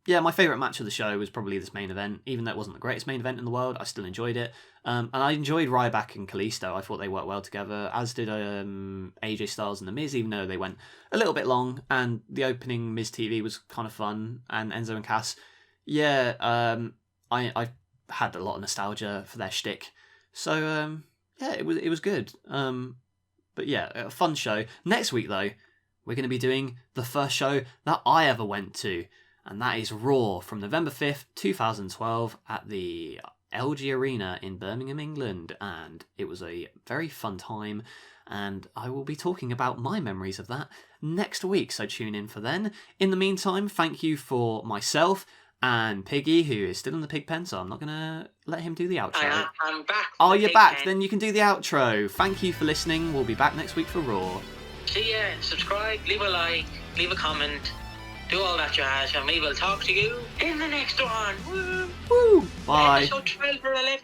Yeah, my favourite match of the show was probably this main event. Even though it wasn't the greatest main event in the world, I still enjoyed it. And I enjoyed Ryback and Kalisto. I thought they worked well together, as did AJ Styles and The Miz, even though they went a little bit long. And the opening MizTV was kind of fun. And Enzo and Cass, yeah, I had a lot of nostalgia for their shtick. So, yeah, it was good. But yeah, a fun show. Next week, though, we're going to be doing the first show that I ever went to. And that is Raw from November 5th, 2012 at the LG Arena in Birmingham, England. And it was a very fun time. And I will be talking about my memories of that next week. So tune in for then. In the meantime, thank you for myself and Piggy, who is still in the pig pen, so I'm not going to let him do the outro. I'm back. Oh, you're back. Then you can do the outro. Thank you for listening. We'll be back next week for Raw. See ya. Subscribe, leave a like, leave a comment, do all that jazz, and we will talk to you in the next one. Woo! Woo! Bye. Episode 12 or 11.